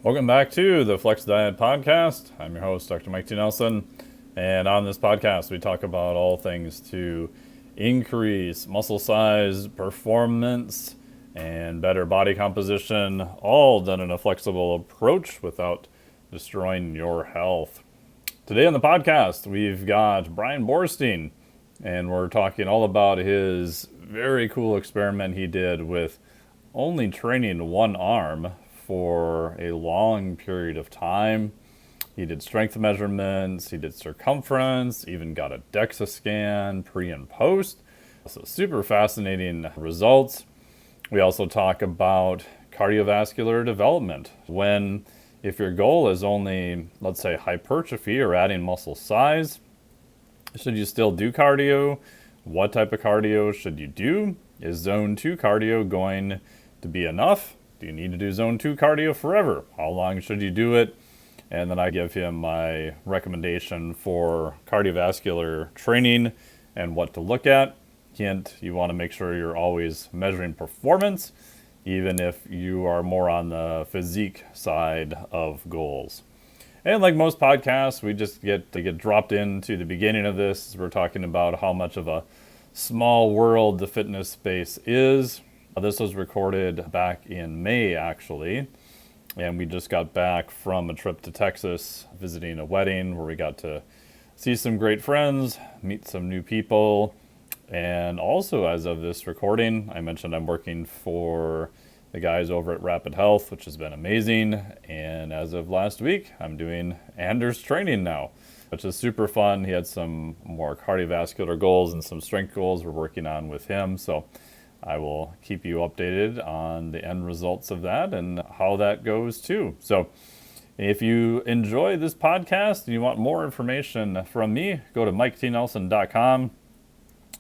Welcome back to the Flex Diet Podcast. I'm your host, Dr. Mike T. Nelson. And on this podcast, we talk about all things to increase muscle size, performance, and better body composition, all done in a flexible approach without destroying your health. Today on the podcast, we've got Bryan Boorstein, and we're talking all about his very cool experiment he did with only training one arm for a long period of time. He did strength measurements, he did circumference, even got a DEXA scan pre and post. So super fascinating results. We also talk about cardiovascular development. If your goal is only, let's say, hypertrophy or adding muscle size, should you still do cardio? What type of cardio should you do? Is zone 2 cardio going to be enough? Do you need to do zone 2 cardio forever? How long should you do it? And then I give him my recommendation for cardiovascular training and what to look at. Hint, you want to make sure you're always measuring performance, even if you are more on the physique side of goals. And like most podcasts, we just get dropped into the beginning of this. We're talking about how much of a small world the fitness space is. This was recorded back in May, actually, and we just got back from a trip to Texas, visiting a wedding where we got to see some great friends, meet some new people, and also, as of this recording, I mentioned I'm working for the guys over at Rapid Health, which has been amazing, and as of last week, I'm doing Anders training now, which is super fun. He had some more cardiovascular goals and some strength goals we're working on with him, so I will keep you updated on the end results of that and how that goes too. So if you enjoy this podcast and you want more information from me, go to miketnelson.com.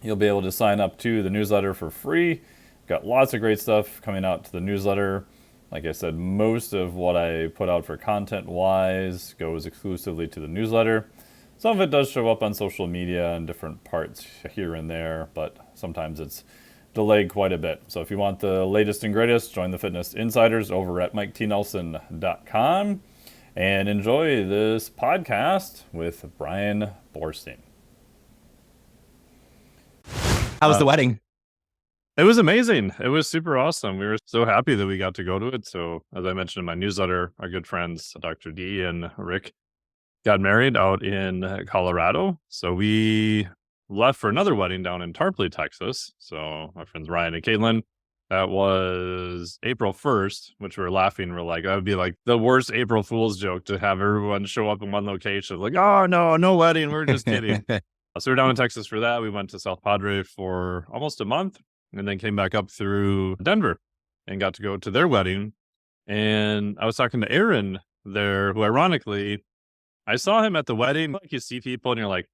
You'll be able to sign up to the newsletter for free. Got lots of great stuff coming out to the newsletter. Like I said, most of what I put out for content-wise goes exclusively to the newsletter. Some of it does show up on social media and different parts here and there, but sometimes it's delayed quite a bit. So if you want the latest and greatest, join the Fitness Insiders over at miketnelson.com and enjoy this podcast with Bryan Boorstein. How was the wedding? It was amazing. It was super awesome. We were so happy that we got to go to it. So as I mentioned in my newsletter, our good friends, Dr. D and Rick, got married out in Colorado. So we left for another wedding down in Tarpley, Texas. So my friends Ryan and Caitlin, that was April 1st, which we were laughing. We're like, that would be like the worst April Fool's joke to have everyone show up in one location. Like, oh, no wedding. We're just kidding. So we're down in Texas for that. We went to South Padre for almost a month and then came back up through Denver and got to go to their wedding. And I was talking to Aaron there, who ironically, I saw him at the wedding. Like you see people and you're like,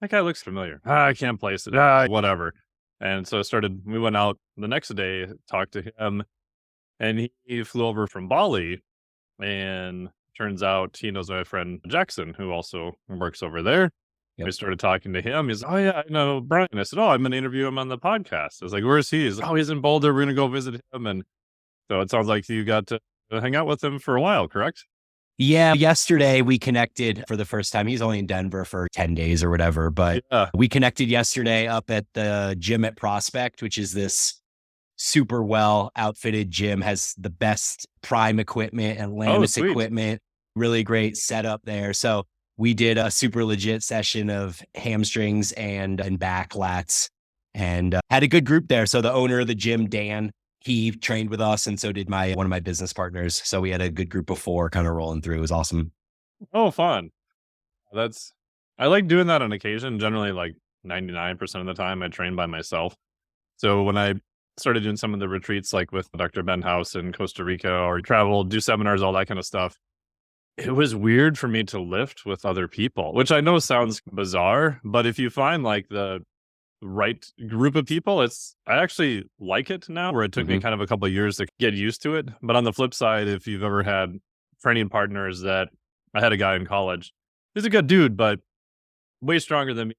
that guy looks familiar. I can't place it. Whatever. And so we went out the next day, talked to him, and he flew over from Bali. And turns out he knows my friend Jackson, who also works over there. Yep. We started talking to him. He's, oh, yeah, I know Brian. I said, oh, I'm going to interview him on the podcast. I was like, where's he? He's like, oh, he's in Boulder. We're going to go visit him. And so it sounds like you got to hang out with him for a while, correct? Yeah, yesterday we connected for the first time. He's only in Denver for 10 days or whatever, but we connected yesterday up at the gym at Prospect, which is this super well outfitted gym, has the best Prime equipment and Lannis equipment, really great setup there. So we did a super legit session of hamstrings and back lats and had a good group there. So the owner of the gym, Dan, he trained with us, and so did one of my business partners. So we had a good group of 4 kind of rolling through. It was awesome. Oh, fun. I like doing that on occasion. Generally, like 99% of the time, I train by myself. So when I started doing some of the retreats, like with Dr. Ben House in Costa Rica, or travel, do seminars, all that kind of stuff, it was weird for me to lift with other people, which I know sounds bizarre, but if you find like the right group of people, I actually like it now, where it took me kind of a couple of years to get used to it. But on the flip side, if you've ever had training partners, that I had a guy in college, he's a good dude, but way stronger than me.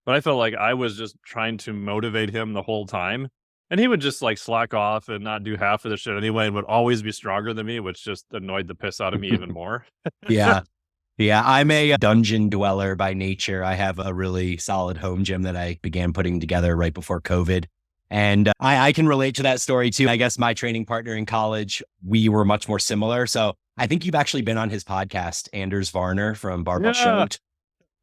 But I felt like I was just trying to motivate him the whole time. And he would just like slack off and not do half of the shit anyway and would always be stronger than me, which just annoyed the piss out of me even more. Yeah. Yeah. I'm a dungeon dweller by nature. I have a really solid home gym that I began putting together right before COVID. And I can relate to that story too. I guess my training partner in college, we were much more similar. So I think you've actually been on his podcast, Anders Varner from Barbell Yeah. Show.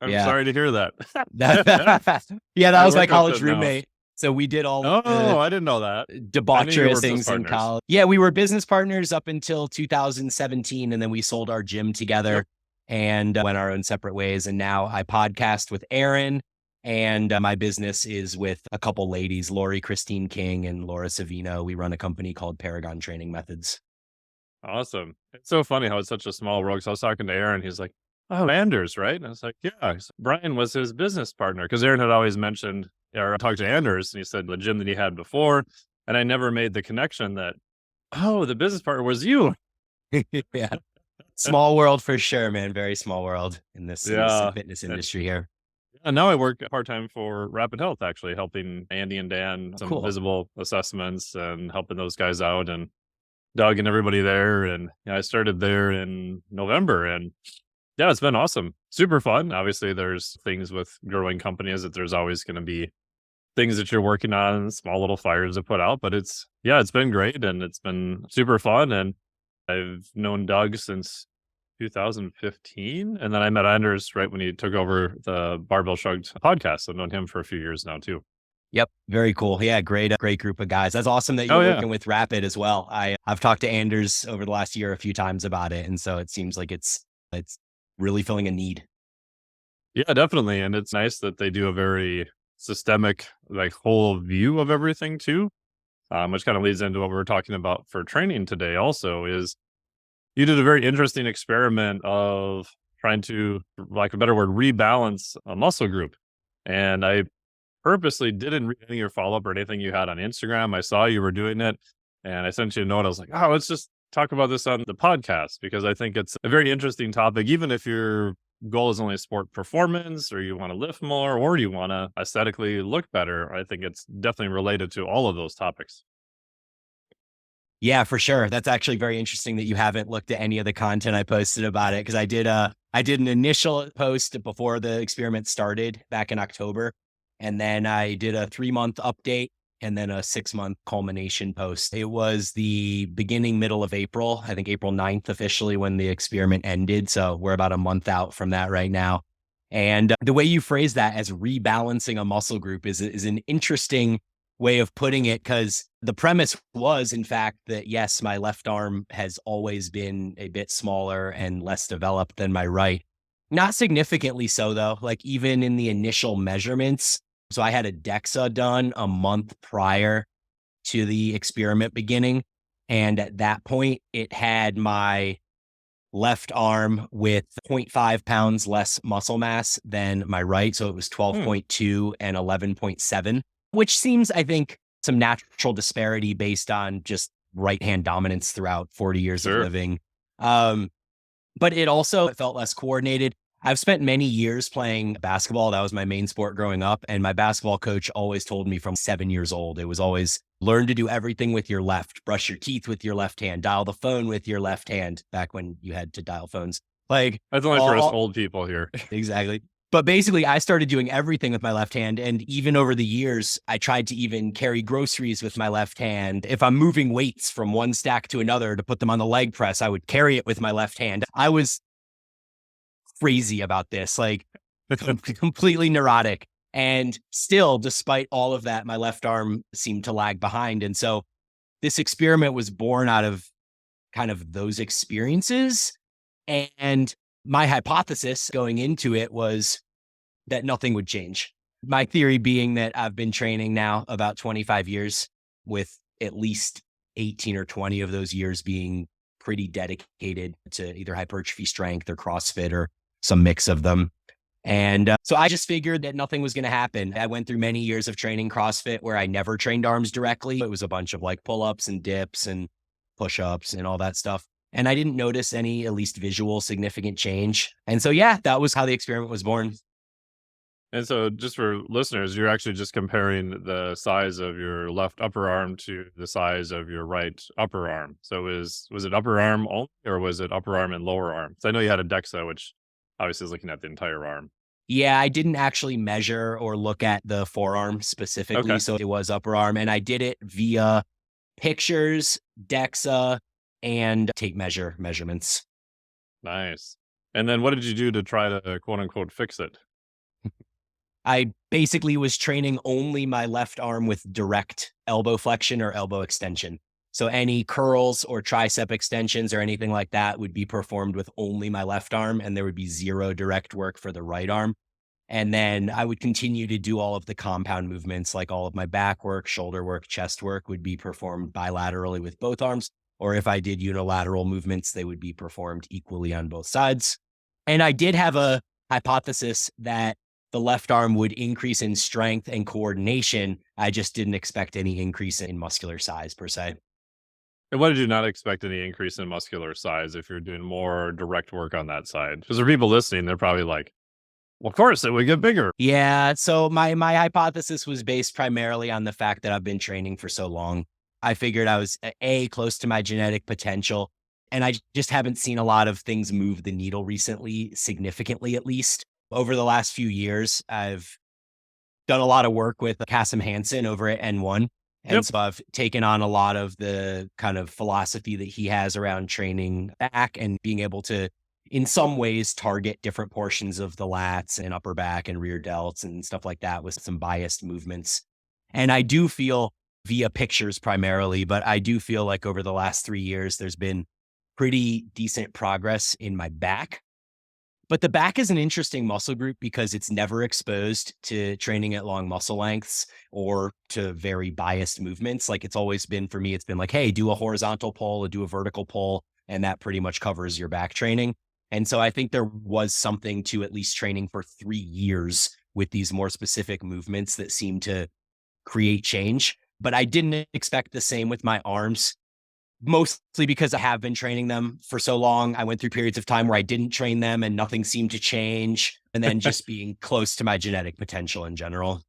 I'm sorry to hear that. Yeah, that I was my work with college him now. roommate. So we did all Oh, I didn't know that. I knew you were debaucherous business things in partners. college. Yeah, we were business partners up until 2017, and then we sold our gym together Yep. and went our own separate ways. And now I podcast with Aaron, and my business is with a couple ladies, Lori Christine King and Laura Savino. We run a company called Paragon Training Methods. Awesome. It's so funny how it's such a small world. So I was talking to Aaron. He's like, oh, Anders, right? And I was like, yeah. He's like, Brian was his business partner because Aaron had always mentioned, or I talked to Anders and he said the gym that he had before. And I never made the connection that, oh, the business partner was you. Yeah. Small world for sure, man. Very small world in this fitness industry here. And now I work part-time for Rapid Health, actually, helping Andy and Dan some Cool. visible assessments and helping those guys out and Doug and everybody there. And I started there in November and yeah, it's been awesome. Super fun. Obviously, there's things with growing companies that there's always going to be things that you're working on, small little fires to put out, but it's been great and it's been super fun. And I've known Doug since 2015. And then I met Anders right when he took over the Barbell Shrugged podcast. I've known him for a few years now too. Yep. Very cool. Yeah. Great group of guys. That's awesome that you're working with Rapid as well. I've talked to Anders over the last year a few times about it. And so it seems like it's really filling a need. Yeah, definitely. And it's nice that they do a very systemic, like whole view of everything too. Which kind of leads into what we were talking about for training today also is you did a very interesting experiment of trying to, like a better word, rebalance a muscle group. And I purposely didn't read any of your follow-up or anything you had on Instagram. I saw you were doing it and I sent you a note. I was like, oh, let's just talk about this on the podcast because I think it's a very interesting topic, even if your goal is only sport performance or you want to lift more or you want to aesthetically look better. I think it's definitely related to all of those topics. Yeah, for sure. That's actually very interesting that you haven't looked at any of the content I posted about it because I did an initial post before the experiment started back in October. And then I did a 3-month update and then a 6-month culmination post. It was the middle of April, I think April 9th officially when the experiment ended. So we're about a month out from that right now. And the way you phrase that as rebalancing a muscle group is an interesting way of putting it because the premise was, in fact, that yes, my left arm has always been a bit smaller and less developed than my right. Not significantly so, though, like even in the initial measurements. So I had a DEXA done a month prior to the experiment beginning. And at that point, it had my left arm with 0.5 pounds less muscle mass than my right. So it was 12.2 and 11.7, which seems, I think, some natural disparity based on just right hand dominance throughout 40 years of living. But it also felt less coordinated. I've spent many years playing basketball. That was my main sport growing up. And my basketball coach always told me from 7 years old, it was always learn to do everything with your left, brush your teeth with your left hand, dial the phone with your left hand back when you had to dial phones. Like that's only for us old people here. Exactly. But basically I started doing everything with my left hand. And even over the years, I tried to even carry groceries with my left hand. If I'm moving weights from one stack to another to put them on the leg press, I would carry it with my left hand. I was crazy about this, like completely neurotic. And still, despite all of that, my left arm seemed to lag behind. And so this experiment was born out of kind of those experiences. And my hypothesis going into it was that nothing would change. My theory being that I've been training now about 25 years with at least 18 or 20 of those years being pretty dedicated to either hypertrophy strength or CrossFit or some mix of them. And so I just figured that nothing was going to happen. I went through many years of training CrossFit where I never trained arms directly. It was a bunch of like pull-ups and dips and push-ups and all that stuff. And I didn't notice any, at least visual, significant change. And so, yeah, that was how the experiment was born. And so just for listeners, you're actually just comparing the size of your left upper arm to the size of your right upper arm. So was it upper arm only, or was it upper arm and lower arm? So I know you had a DEXA, which obviously is looking at the entire arm. Yeah, I didn't actually measure or look at the forearm specifically. Okay, So it was upper arm, and I did it via pictures, DEXA, and tape measurements. nice. And then what did you do to try to quote unquote fix it? I basically was training only my left arm with direct elbow flexion or elbow extension. So any curls or tricep extensions or anything like that would be performed with only my left arm, and there would be zero direct work for the right arm. And then I would continue to do all of the compound movements, like all of my back work, shoulder work, chest work would be performed bilaterally with both arms. Or if I did unilateral movements, they would be performed equally on both sides. And I did have a hypothesis that the left arm would increase in strength and coordination. I just didn't expect any increase in muscular size per se. And what did you not expect any increase in muscular size if you're doing more direct work on that side? Because for people listening, they're probably like, well, of course it would get bigger. Yeah, so my hypothesis was based primarily on the fact that I've been training for so long. I figured I was close to my genetic potential, and I just haven't seen a lot of things move the needle recently, significantly at least. Over the last few years, I've done a lot of work with Kasim Hansen over at N1. And Yep. so I've taken on a lot of the kind of philosophy that he has around training back and being able to, in some ways, target different portions of the lats and upper back and rear delts and stuff like that with some biased movements. And I do feel via pictures primarily, but I do feel like over the last 3 years, there's been pretty decent progress in my back. But the back is an interesting muscle group because it's never exposed to training at long muscle lengths or to very biased movements. Like it's always been for me, it's been like, hey, do a horizontal pull or do a vertical pull, and that pretty much covers your back training. And so I think there was something to at least training for 3 years with these more specific movements that seem to create change. But I didn't expect the same with my arms. Mostly because I have been training them for so long. I went through periods of time where I didn't train them and nothing seemed to change. And then just being close to my genetic potential in general.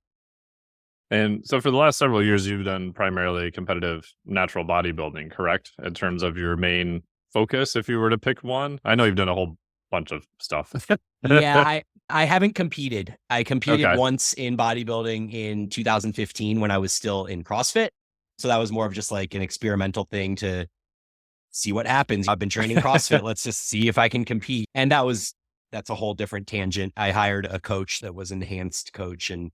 And so for the last several years, you've done primarily competitive natural bodybuilding, correct? In terms of your main focus, if you were to pick one. I know you've done a whole bunch of stuff. Yeah, I haven't competed. I competed Okay. once in bodybuilding in 2015 when I was still in CrossFit. So that was more of just like an experimental thing to see what happens. I've been training CrossFit. Let's just see if I can compete. And that's a whole different tangent. I hired a coach that was an enhanced coach, and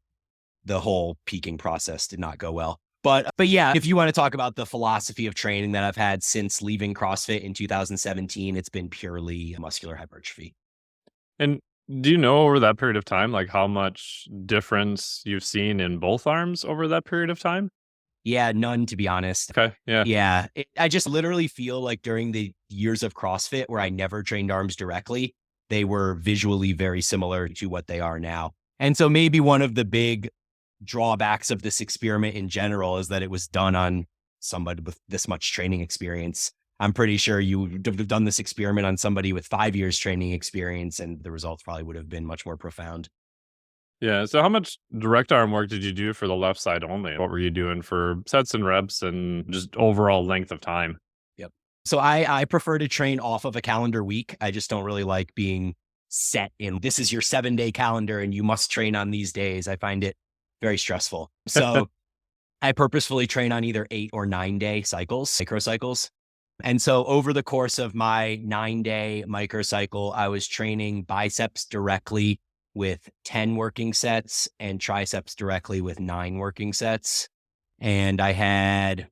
the whole peaking process did not go well. But yeah, if you want to talk about the philosophy of training that I've had since leaving CrossFit in 2017, it's been purely muscular hypertrophy. And do you know over that period of time, like how much difference you've seen in both arms over that period of time? Yeah, none, to be honest. Okay. Yeah. Yeah, I just literally feel like during the years of CrossFit where I never trained arms directly, they were visually very similar to what they are now. And so maybe one of the big drawbacks of this experiment in general is that it was done on somebody with this much training experience. I'm pretty sure you would have done this experiment on somebody with 5 years training experience, and the results probably would have been much more profound. Yeah. So how much direct arm work did you do for the left side only? What were you doing for sets and reps and just overall length of time? Yep. So I prefer to train off of a calendar week. I just don't really like being set in, this is your 7-day calendar and you must train on these days. I find it very stressful. So I purposefully train on either 8 or 9-day cycles, microcycles. And so over the course of my 9-day microcycle, I was training biceps directly with 10 working sets and triceps directly with 9 working sets. And I had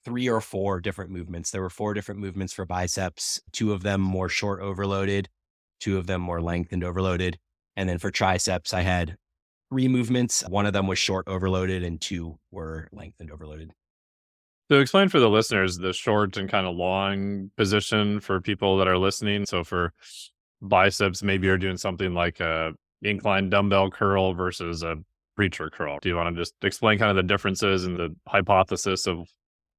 3 or 4 different movements. There were 4 different movements for biceps, 2 of them more short overloaded, 2 of them more lengthened overloaded. And then for triceps, I had 3 movements. 1 of them was short overloaded and 2 were lengthened overloaded. So explain for the listeners the short and kind of long position for people that are listening. So for biceps, maybe you're doing something like a incline dumbbell curl versus a preacher curl. Do you want to just explain kind of the differences and the hypothesis of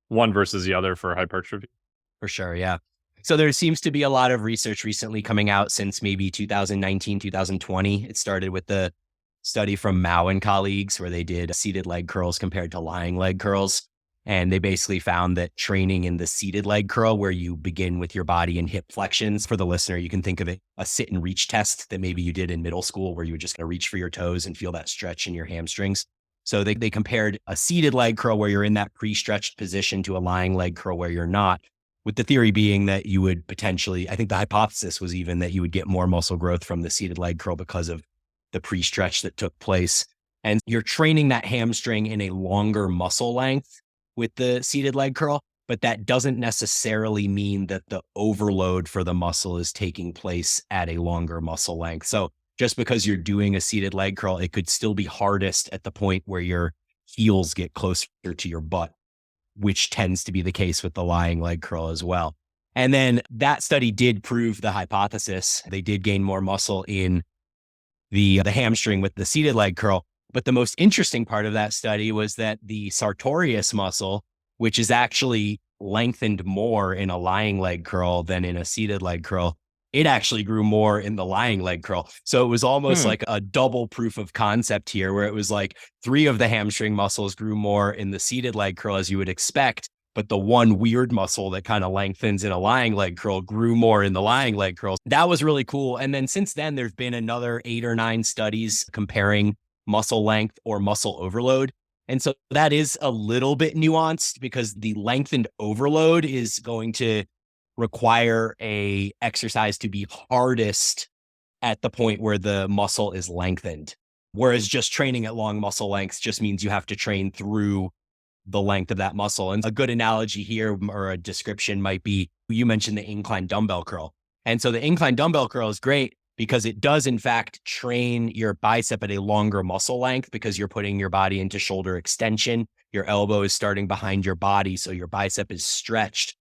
one versus the other for hypertrophy? For sure, yeah. So there seems to be a lot of research recently coming out since maybe 2019, 2020. It started with the study from Mao and colleagues where they did seated leg curls compared to lying leg curls. And they basically found that training in the seated leg curl, where you begin with your body in hip flexions, for the listener, you can think of it a sit and reach test that maybe you did in middle school, where you were just going to reach for your toes and feel that stretch in your hamstrings. So they compared a seated leg curl where you're in that pre-stretched position to a lying leg curl where you're not, with the theory being that you would potentially, I think the hypothesis was even that you would get more muscle growth from the seated leg curl because of the pre-stretch that took place. And you're training that hamstring in a longer muscle length with the seated leg curl, but that doesn't necessarily mean that the overload for the muscle is taking place at a longer muscle length. So just because you're doing a seated leg curl, it could still be hardest at the point where your heels get closer to your butt, which tends to be the case with the lying leg curl as well. And then that study did prove the hypothesis. They did gain more muscle in the hamstring with the seated leg curl. But the most interesting part of that study was that the sartorius muscle, which is actually lengthened more in a lying leg curl than in a seated leg curl, it actually grew more in the lying leg curl. So it was almost like a double proof of concept here, where it was like 3 of the hamstring muscles grew more in the seated leg curl as you would expect, but the one weird muscle that kind of lengthens in a lying leg curl grew more in the lying leg curl. That was really cool. And then since then, there's been another 8 or 9 studies comparing muscle length or muscle overload. And so that is a little bit nuanced, because the lengthened overload is going to require a exercise to be hardest at the point where the muscle is lengthened. Whereas just training at long muscle lengths just means you have to train through the length of that muscle. And a good analogy here, or a description, might be, you mentioned the incline dumbbell curl. And so the incline dumbbell curl is great because it does in fact train your bicep at a longer muscle length, because you're putting your body into shoulder extension. Your elbow is starting behind your body, so your bicep is stretched.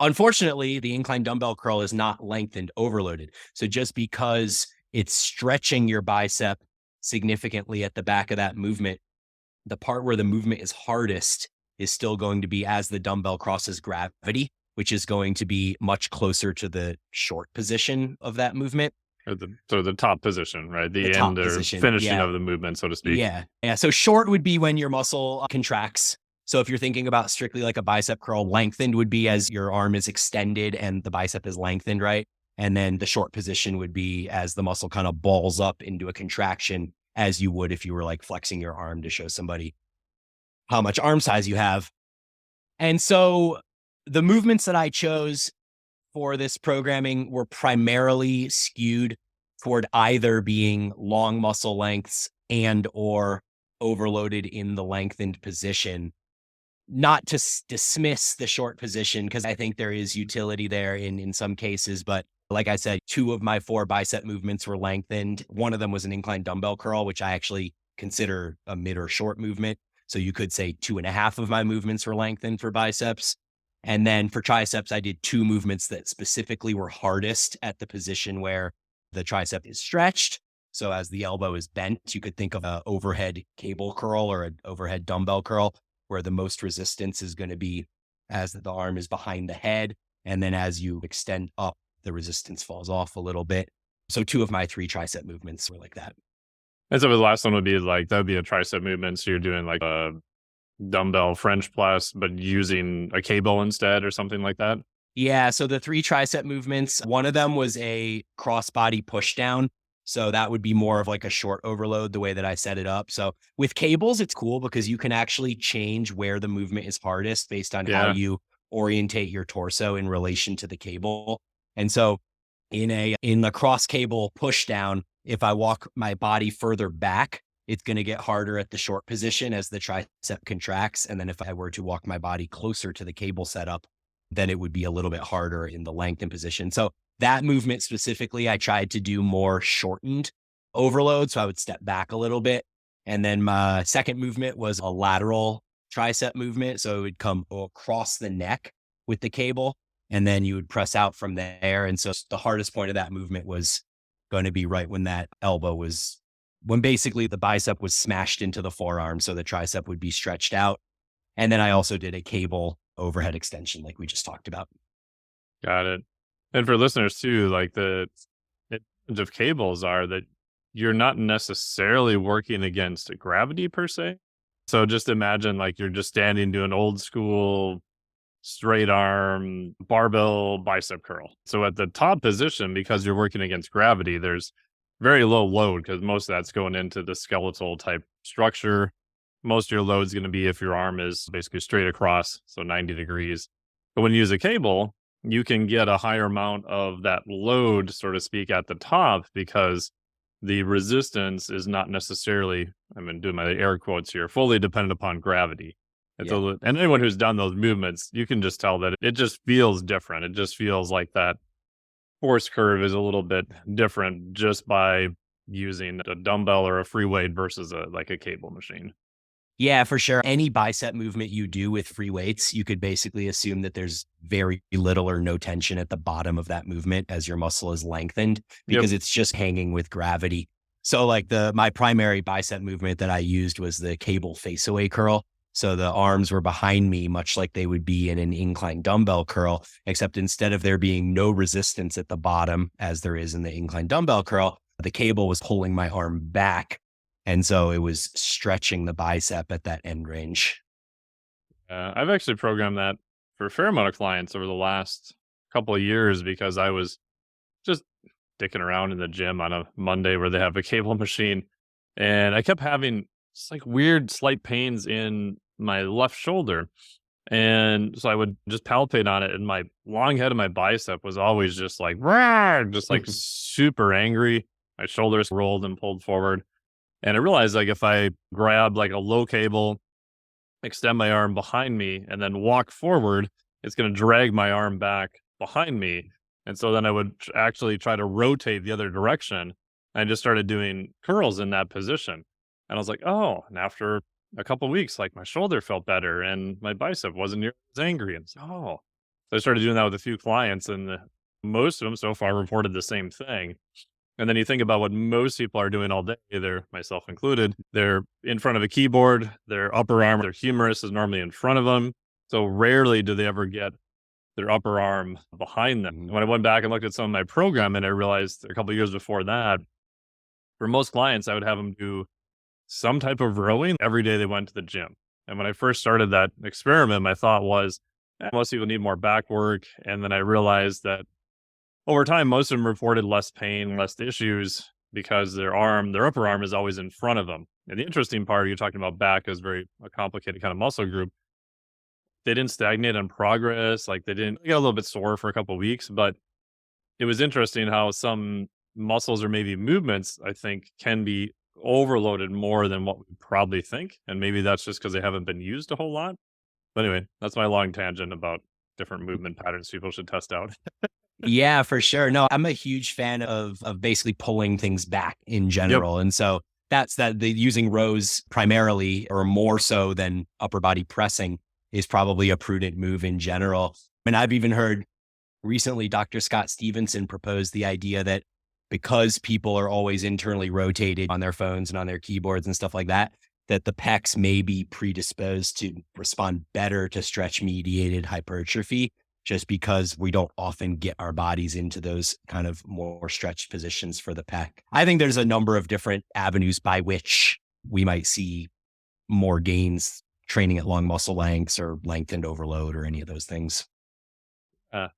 Unfortunately, the incline dumbbell curl is not lengthened overloaded. So just because it's stretching your bicep significantly at the back of that movement, the part where the movement is hardest is still going to be as the dumbbell crosses gravity, which is going to be much closer to the short position of that movement. Or the top position, right? The end or position, finishing of the movement, so to speak. Yeah. So short would be when your muscle contracts. So if you're thinking about strictly like a bicep curl, lengthened would be as your arm is extended and the bicep is lengthened, right? And then the short position would be as the muscle kind of balls up into a contraction, as you would if you were like flexing your arm to show somebody how much arm size you have. And so the movements that I chose for this programming were primarily skewed toward either being long muscle lengths and or overloaded in the lengthened position. Not to dismiss the short position, because I think there is utility there in some cases. But like I said, 2 of my 4 bicep movements were lengthened. One of them was an incline dumbbell curl, which I actually consider a mid or short movement. So you could say 2.5 of my movements were lengthened for biceps. And then for triceps, I did 2 movements that specifically were hardest at the position where the tricep is stretched. So as the elbow is bent, you could think of an overhead cable curl or an overhead dumbbell curl, where the most resistance is going to be as the arm is behind the head. And then as you extend up, the resistance falls off a little bit. So 2 of my 3 tricep movements were like that. And so the last one would be like, that would be a tricep movement. So you're doing like a dumbbell French press, but using a cable instead or something like that? Yeah. So the 3 tricep movements, one of them was a cross-body push down. So that would be more of like a short overload, the way that I set it up. So with cables, it's cool because you can actually change where the movement is hardest based on how you orientate your torso in relation to the cable. And so in the cross cable push down, if I walk my body further back, it's going to get harder at the short position as the tricep contracts. And then if I were to walk my body closer to the cable setup, then it would be a little bit harder in the lengthened position. So that movement specifically, I tried to do more shortened overload. So I would step back a little bit. And then my second movement was a lateral tricep movement. So it would come across the neck with the cable, and then you would press out from there. And so the hardest point of that movement was going to be right when that elbow was, when basically the bicep was smashed into the forearm. So the tricep would be stretched out. And then I also did a cable overhead extension like we just talked about. Got it. And for listeners too, like the advantage of cables are that you're not necessarily working against gravity per se. So just imagine like you're just standing doing old school straight arm barbell bicep curl. So at the top position, because you're working against gravity, there's very low load because most of that's going into the skeletal type structure. Most of your load is going to be if your arm is basically straight across, so 90 degrees. But when you use a cable, you can get a higher amount of that load, so to speak, at the top because the resistance is not necessarily, I'm doing my air quotes here, fully dependent upon gravity. And anyone who's done those movements, you can just tell that it just feels different. It just feels like that force curve is a little bit different just by using a dumbbell or a free weight versus a cable machine. Yeah, for sure. Any bicep movement you do with free weights, you could basically assume that there's very little or no tension at the bottom of that movement as your muscle is lengthened because it's just hanging with gravity. So like my primary bicep movement that I used was the cable face away curl. So the arms were behind me, much like they would be in an incline dumbbell curl, except instead of there being no resistance at the bottom, as there is in the incline dumbbell curl, the cable was pulling my arm back. And so it was stretching the bicep at that end range. I've actually programmed that for a fair amount of clients over the last couple of years because I was just dicking around in the gym on a Monday where they have a cable machine. And I kept having like weird slight pains in my left shoulder. And so I would just palpate on it. And my long head of my bicep was always just like, just like super angry. My shoulders rolled and pulled forward. And I realized like if I grab like a low cable, extend my arm behind me and then walk forward, it's going to drag my arm back behind me. And so then I would actually try to rotate the other direction. I just started doing curls in that position. And I was like, oh, and after a couple of weeks, like my shoulder felt better and my bicep wasn't near as angry. And so I started doing that with a few clients and most of them so far reported the same thing. And then you think about what most people are doing all day, myself included, they're in front of a keyboard, their upper arm, their humerus is normally in front of them. So rarely do they ever get their upper arm behind them. When I went back and looked at some of my programming, I realized a couple of years before that, for most clients, I would have them do some type of rowing every day they went to the gym. And when I first started that experiment, my thought was, most people need more back work. And then I realized that over time, most of them reported less pain, less issues because their upper arm is always in front of them. And the interesting part, you're talking about back is a complicated kind of muscle group. They didn't stagnate on progress. Like they get a little bit sore for a couple of weeks, but it was interesting how some muscles or maybe movements, I think, can be overloaded more than what we probably think. And maybe that's just because they haven't been used a whole lot. But anyway, that's my long tangent about different movement patterns people should test out. Yeah, for sure. No, I'm a huge fan of basically pulling things back in general. And so that's the using rows primarily or more so than upper body pressing is probably a prudent move in general. And I've even heard recently Dr. Scott Stevenson proposed the idea that because people are always internally rotated on their phones and on their keyboards and stuff like that, that the pecs may be predisposed to respond better to stretch mediated hypertrophy, just because we don't often get our bodies into those kind of more stretched positions for the pec. I think there's a number of different avenues by which we might see more gains training at long muscle lengths or lengthened overload or any of those things.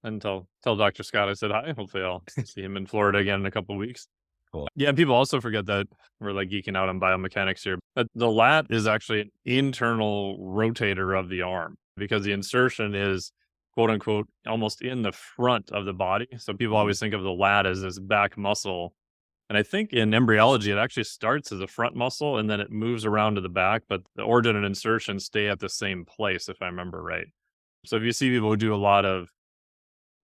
And tell Dr. Scott I said hi. Hopefully I'll see him in Florida again in a couple of weeks. Cool. Yeah, and people also forget that we're like geeking out on biomechanics here. But the lat is actually an internal rotator of the arm because the insertion is quote unquote almost in the front of the body. So people always think of the lat as this back muscle. And I think in embryology, it actually starts as a front muscle and then it moves around to the back, but the origin and insertion stay at the same place, if I remember right. So if you see people who do a lot of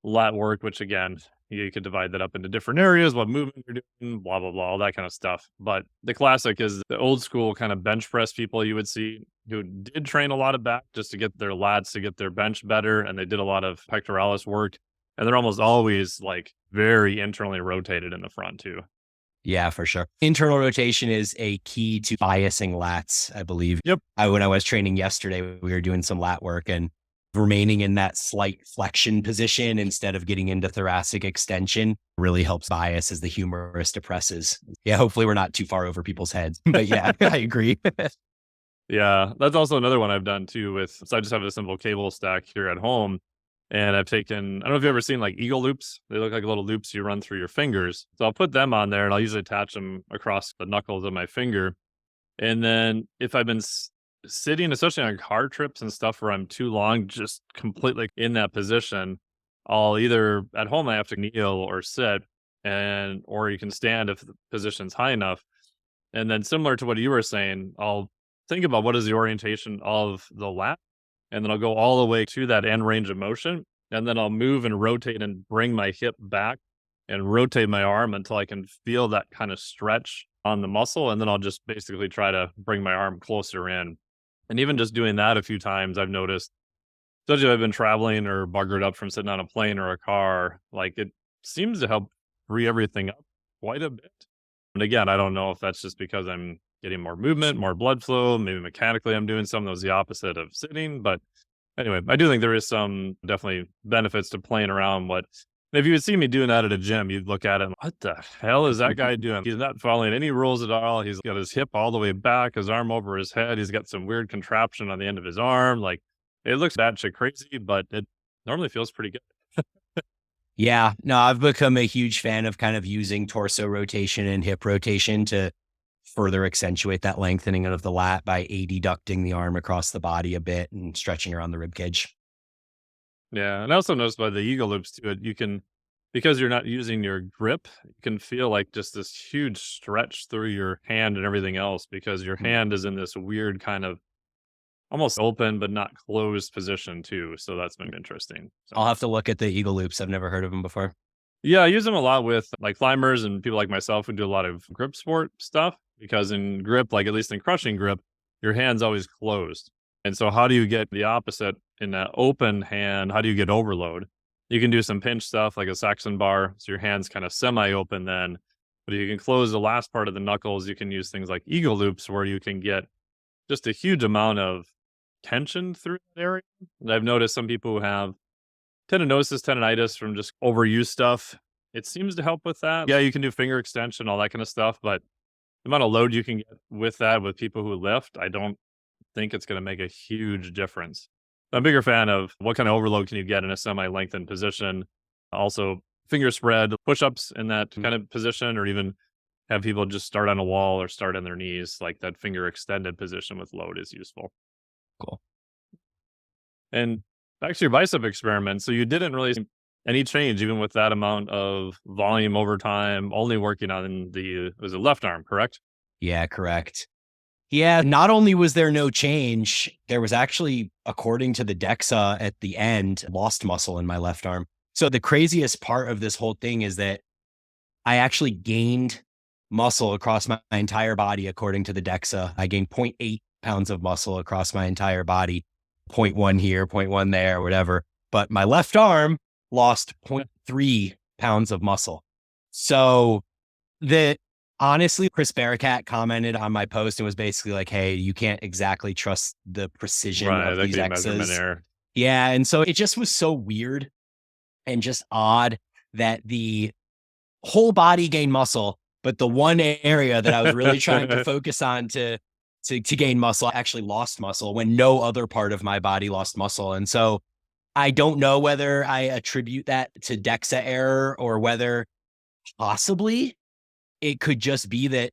lat work, which again, you could divide that up into different areas, what movement you're doing, blah, blah, blah, all that kind of stuff. But the classic is the old school kind of bench press people you would see who did train a lot of back just to get their lats to get their bench better. And they did a lot of pectoralis work. And they're almost always like very internally rotated in the front too. Yeah, for sure. Internal rotation is a key to biasing lats, I believe. Yep. When I was training yesterday, we were doing some lat work and remaining in that slight flexion position instead of getting into thoracic extension really helps bias as the humerus depresses. Yeah, hopefully we're not too far over people's heads. But yeah, I agree. Yeah, that's also another one I've done too so I just have a simple cable stack here at home. And I've taken, I don't know if you've ever seen like eagle loops. They look like little loops you run through your fingers. So I'll put them on there and I'll usually attach them across the knuckles of my finger. And then if I've been sitting, especially on car trips and stuff where I'm too long, just completely in that position, I'll either at home I have to kneel or sit, or you can stand if the position's high enough. And then similar to what you were saying, I'll think about what is the orientation of the lat, and then I'll go all the way to that end range of motion, and then I'll move and rotate and bring my hip back and rotate my arm until I can feel that kind of stretch on the muscle, and then I'll just basically try to bring my arm closer in. And even just doing that a few times, I've noticed, especially if I've been traveling or buggered up from sitting on a plane or a car, like it seems to help free everything up quite a bit. And again, I don't know if that's just because I'm getting more movement, more blood flow, maybe mechanically I'm doing something that was the opposite of sitting. But anyway, I do think there is some definitely benefits to playing around. If you would see me doing that at a gym, you'd look at it and, what the hell is that guy doing? He's not following any rules at all. He's got his hip all the way back, his arm over his head. He's got some weird contraption on the end of his arm. Like, it looks batshit crazy, but it normally feels pretty good. Yeah, no, I've become a huge fan of kind of using torso rotation and hip rotation to further accentuate that lengthening of the lat by adducting the arm across the body a bit and stretching around the rib cage. Yeah, and I also noticed by the eagle loops too, you can, because you're not using your grip, you can feel like just this huge stretch through your hand and everything else, because your hand is in this weird kind of almost open but not closed position too. So that's been interesting. So, I'll have to look at the eagle loops. I've never heard of them before. yeah, I use them a lot with like climbers and people like myself who do a lot of grip sport stuff, because in grip, like at least in crushing grip, your hand's always closed. And so how do you get the opposite in that open hand? How do you get overload? You can do some pinch stuff like a Saxon bar. So your hand's kind of semi-open then, but if you can close the last part of the knuckles, you can use things like eagle loops where you can get just a huge amount of tension through that area. And I've noticed some people who have tendinosis, tendinitis from just overuse stuff, it seems to help with that. Yeah, you can do finger extension, all that kind of stuff, but the amount of load you can get with that with people who lift, I don't think it's going to make a huge difference. I'm a bigger fan of what kind of overload can you get in a semi-lengthened position. Also, finger spread, push-ups in that kind of position, or even have people just start on a wall or start on their knees. Like that finger extended position with load is useful. Cool. And back to your bicep experiment. So you didn't really see any change even with that amount of volume over time, only working on was the left arm, correct? Yeah, correct. Yeah, not only was there no change, there was actually, according to the DEXA at the end, lost muscle in my left arm. So the craziest part of this whole thing is that I actually gained muscle across my entire body, according to the DEXA. I gained 0.8 pounds of muscle across my entire body, 0.1 here, 0.1 there, whatever. But my left arm lost 0.3 pounds of muscle. So honestly, Chris Barakat commented on my post and was basically like, hey, you can't exactly trust the precision of these X's. Yeah. And so it just was so weird and just odd that the whole body gained muscle, but the one area that I was really trying to focus on to gain muscle actually lost muscle when no other part of my body lost muscle. And so I don't know whether I attribute that to DEXA error or whether possibly it could just be that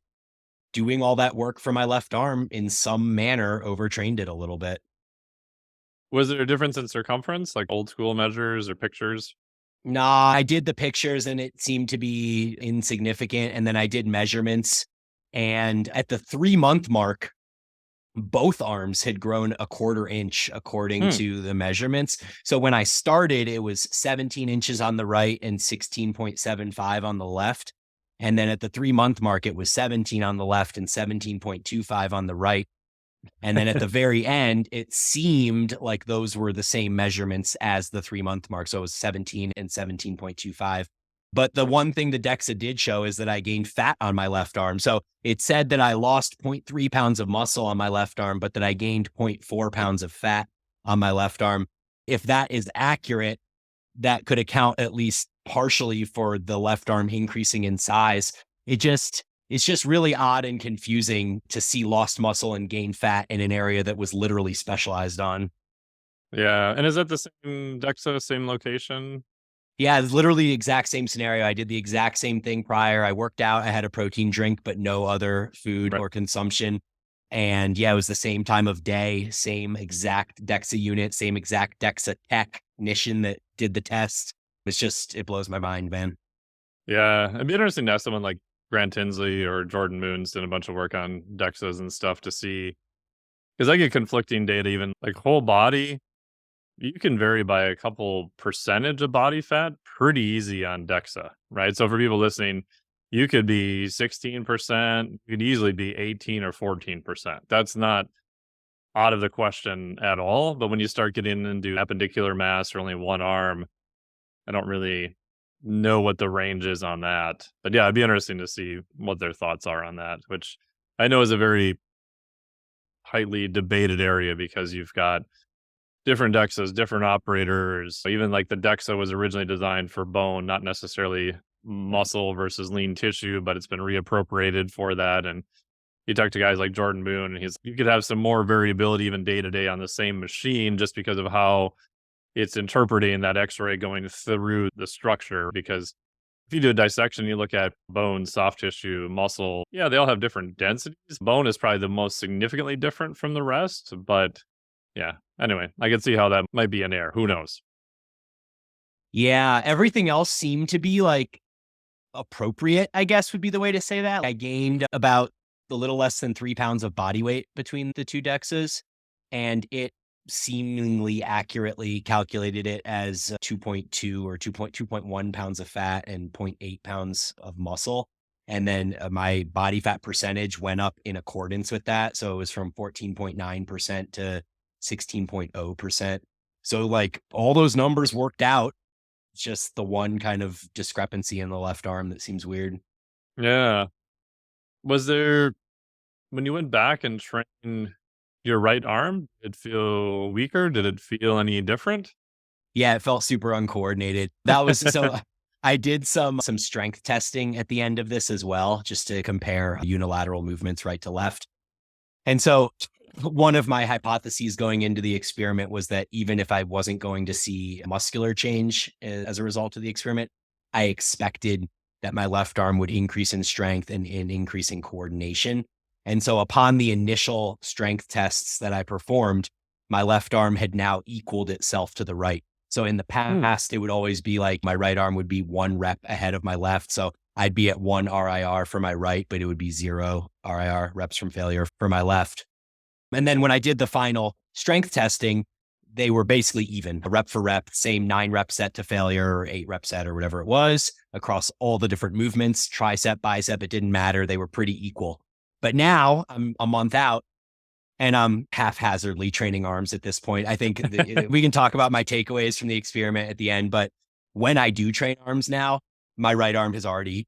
doing all that work for my left arm in some manner overtrained it a little bit. Was there a difference in circumference, like old school measures or pictures? Nah, I did the pictures and it seemed to be insignificant. And then I did measurements. And at the 3-month mark, both arms had grown a 1/4 inch according to the measurements. So when I started, it was 17 inches on the right and 16.75 on the left. And then at the 3-month mark, it was 17 on the left and 17.25 on the right. And then at the very end, it seemed like those were the same measurements as the 3-month mark. So it was 17 and 17.25. But the one thing the DEXA did show is that I gained fat on my left arm. So it said that I lost 0.3 pounds of muscle on my left arm, but that I gained 0.4 pounds of fat on my left arm. if that is accurate, that could account at least partially for the left arm increasing in size. It's just really odd and confusing to see lost muscle and gain fat in an area that was literally specialized on. Yeah. And is that the same DEXA, same location? Yeah, it's literally the exact same scenario. I did the exact same thing prior. I worked out, I had a protein drink, but no other food Right. or consumption. And yeah, it was the same time of day, same exact DEXA unit, same exact DEXA technician that did the test. It blows my mind, man. Yeah. It'd be interesting to have someone like Grant Tinsley or Jordan Moons did a bunch of work on DEXAs and stuff to see, because I get conflicting data, even like whole body. You can vary by a couple percentage of body fat pretty easy on DEXA, right? So for people listening, you could be 16%, you could easily be 18 or 14%. That's not out of the question at all. But when you start getting into appendicular mass for only one arm, I don't really know what the range is on that. But yeah, it'd be interesting to see what their thoughts are on that, which I know is a very highly debated area because you've got different DEXAs, different operators. Even like the DEXA was originally designed for bone, not necessarily muscle versus lean tissue, but it's been reappropriated for that. And you talk to guys like Jordan Moon, and you could have some more variability even day to day on the same machine just because of how it's interpreting that X-ray going through the structure. Because if you do a dissection, you look at bone, soft tissue, muscle, yeah, they all have different densities. Bone is probably the most significantly different from the rest, but yeah. Anyway, I can see how that might be an error. Who knows? Yeah, everything else seemed to be like appropriate, I guess would be the way to say that. I gained about a little less than 3 pounds of body weight between the two DEXAs, and it seemingly accurately calculated it as 2.2 or 2.1 pounds of fat and 0.8 pounds of muscle. And then my body fat percentage went up in accordance with that. So it was from 14.9% to 16.0%. So like all those numbers worked out. Just the one kind of discrepancy in the left arm that seems weird. Yeah. Was there, when you went back and trained your right arm, did it feel weaker? Did it feel any different? Yeah, it felt super uncoordinated. That was so I did some strength testing at the end of this as well, just to compare unilateral movements right to left. And so one of my hypotheses going into the experiment was that even if I wasn't going to see muscular change as a result of the experiment, I expected that my left arm would increase in strength and increase in coordination. And so upon the initial strength tests that I performed, my left arm had now equaled itself to the right. So in the past, it would always be like my right arm would be 1 rep ahead of my left. So I'd be at 1 RIR for my right, but it would be 0 RIR, reps from failure, for my left. And then when I did the final strength testing, they were basically even, a rep for rep, same 9-rep set to failure or 8-rep set or whatever it was across all the different movements, tricep, bicep, it didn't matter. They were pretty equal. But now I'm a month out and I'm haphazardly training arms at this point. I think we can talk about my takeaways from the experiment at the end, but when I do train arms now, my right arm has already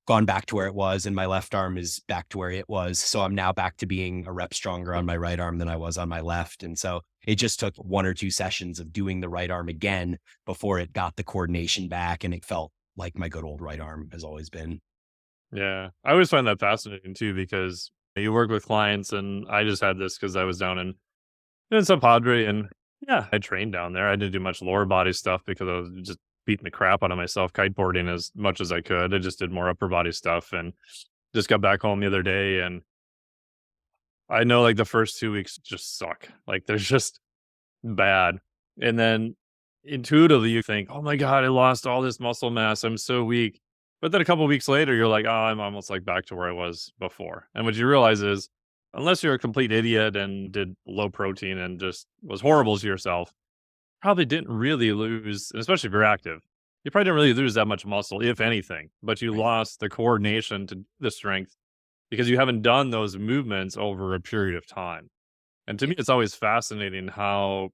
gone back to where it was and my left arm is back to where it was. So I'm now back to being a rep stronger on my right arm than I was on my left. And so it just took 1 or 2 sessions of doing the right arm again before it got the coordination back. And it felt like my good old right arm has always been. Yeah. I always find that fascinating too, because you work with clients, and I just had this because I was down in San Padre, and yeah, I trained down there. I didn't do much lower body stuff because I was just beating the crap out of myself kiteboarding as much as I could. I just did more upper body stuff, and just got back home the other day, and I know like the first 2 weeks just suck. Like they're just bad. And then intuitively you think, "Oh my god, I lost all this muscle mass. I'm so weak." But then a couple weeks later you're like, "Oh, I'm almost like back to where I was before." And what you realize is, unless you're a complete idiot and did low protein and just was horrible to yourself, probably didn't really lose, especially if you're active. You probably didn't really lose that much muscle, if anything, but you Right. lost the coordination to do the strength because you haven't done those movements over a period of time. And to me, it's always fascinating how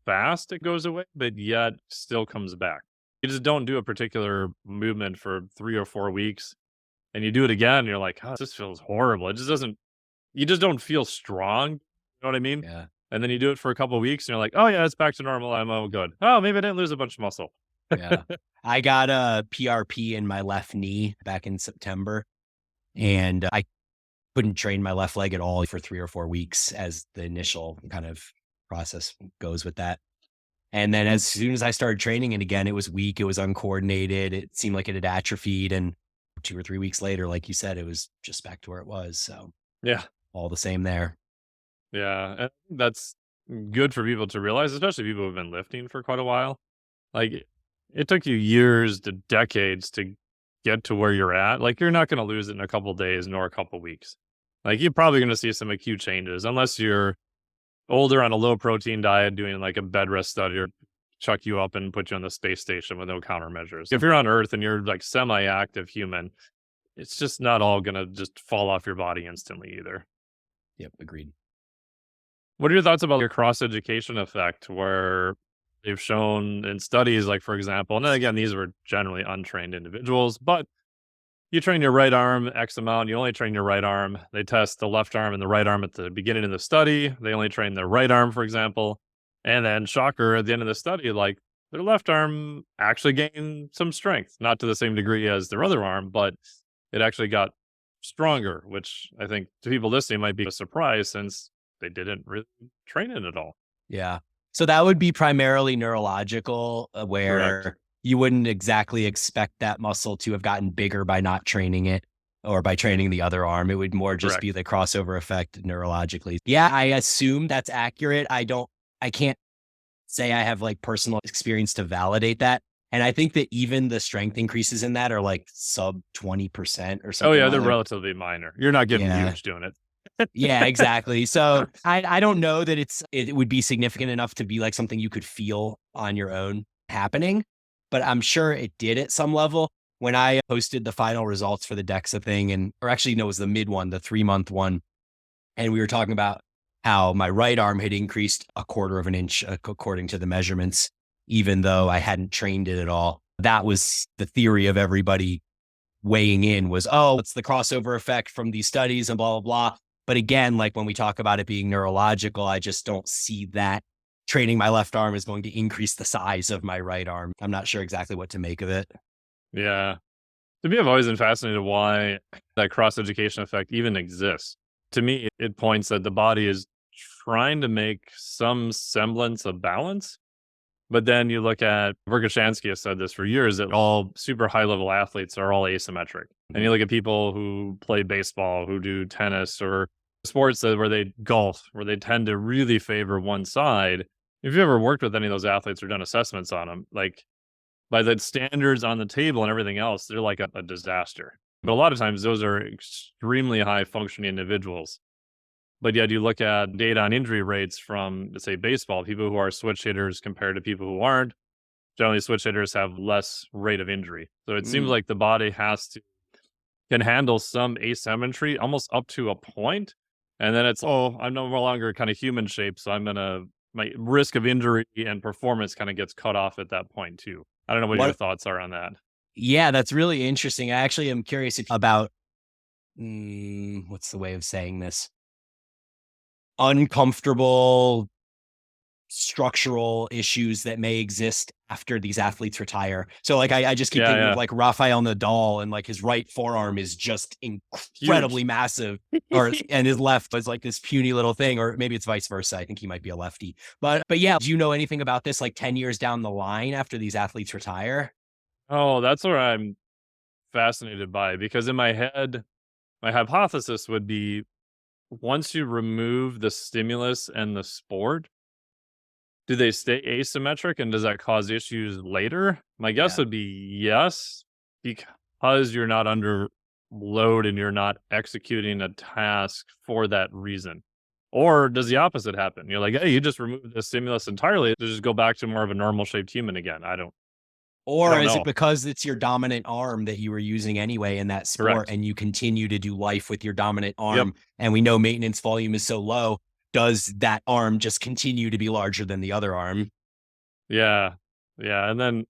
fast it goes away, but yet still comes back. You just don't do a particular movement for 3 or 4 weeks, and you do it again, and you're like, "Oh, this feels horrible." It just doesn't. You just don't feel strong. You know what I mean? Yeah. And then you do it for a couple of weeks and you're like, oh yeah, it's back to normal. I'm all good. Oh, maybe I didn't lose a bunch of muscle. Yeah. I got a PRP in my left knee back in September, and I couldn't train my left leg at all for 3 or 4 weeks as the initial kind of process goes with that. And then as soon as I started training it again, it was weak. It was uncoordinated. It seemed like it had atrophied. And 2 or 3 weeks later, like you said, it was just back to where it was. So Yeah. all the same there. Yeah. And that's good for people to realize, especially people who've been lifting for quite a while. Like it took you years to decades to get to where you're at. Like you're not going to lose it in a couple of days nor a couple of weeks. Like you're probably going to see some acute changes unless you're older on a low protein diet doing like a bed rest study or chuck you up and put you on the space station with no countermeasures. If you're on Earth and you're like semi-active human, it's just not all going to just fall off your body instantly either. Yep. Agreed. What are your thoughts about your cross-education effect where they've shown in studies, like for example, and again, these were generally untrained individuals, but you train your right arm X amount, you only train your right arm. They test the left arm and the right arm at the beginning of the study. They only train their right arm, for example. And then shocker, at the end of the study, like their left arm actually gained some strength, not to the same degree as their other arm, but it actually got stronger, which I think to people listening might be a surprise since they didn't really train it at all. Yeah. So that would be primarily neurological, where Correct. you wouldn't exactly expect that muscle to have gotten bigger by not training it or by training the other arm. It would more just Correct. be the crossover effect neurologically. Yeah, I assume that's accurate. I can't say I have like personal experience to validate that. And I think that even the strength increases in that are like sub 20% or something. Oh yeah, they're like relatively minor. You're not getting Yeah. huge doing it. Yeah, exactly. So I don't know that it would be significant enough to be like something you could feel on your own happening, but I'm sure it did at some level. When I posted the final results for the DEXA thing, or actually no, it was the mid one, the 3-month one, and we were talking about how my right arm had increased 1/4 of an inch according to the measurements, even though I hadn't trained it at all. That was the theory of everybody weighing in was, oh, it's the crossover effect from these studies and blah, blah, blah. But again, like when we talk about it being neurological, I just don't see that training my left arm is going to increase the size of my right arm. I'm not sure exactly what to make of it. Yeah. To me, I've always been fascinated why that cross-education effect even exists. To me, it points that the body is trying to make some semblance of balance. But then you look at, Verkhoshansky has said this for years, that all super high-level athletes are all asymmetric. And you look at people who play baseball, who do tennis, or sports where they golf, where they tend to really favor one side. If you've ever worked with any of those athletes or done assessments on them, like by the standards on the table and everything else, they're like a disaster. But a lot of times those are extremely high functioning individuals. But yet you look at data on injury rates from, let's say, baseball, people who are switch hitters compared to people who aren't. Generally, switch hitters have less rate of injury. So it seems like the body can handle some asymmetry almost up to a point. And then it's, oh, I'm no longer kind of human shape. So my risk of injury and performance kind of gets cut off at that point too. I don't know what your thoughts are on that. Yeah, that's really interesting. I actually am curious about, what's the way of saying this? Uncomfortable structural issues that may exist after these athletes retire. So like, I just keep thinking of like Rafael Nadal, and like his right forearm is just incredibly massive, and his left is like this puny little thing, or maybe it's vice versa. I think he might be a lefty, but yeah. Do you know anything about this like 10 years down the line after these athletes retire? Oh, that's what I'm fascinated by, because in my head, my hypothesis would be once you remove the stimulus and the sport, do they stay asymmetric, and does that cause issues later? My guess would be yes, because you're not under load and you're not executing a task for that reason. Or does the opposite happen? You're like, hey, you just removed the stimulus entirely to just go back to more of a normal shaped human again. Or is it because it's your dominant arm that you were using anyway in that sport? Correct. And you continue to do life with your dominant arm? Yep. And we know maintenance volume is so low. Does that arm just continue to be larger than the other arm? Yeah. Yeah. And then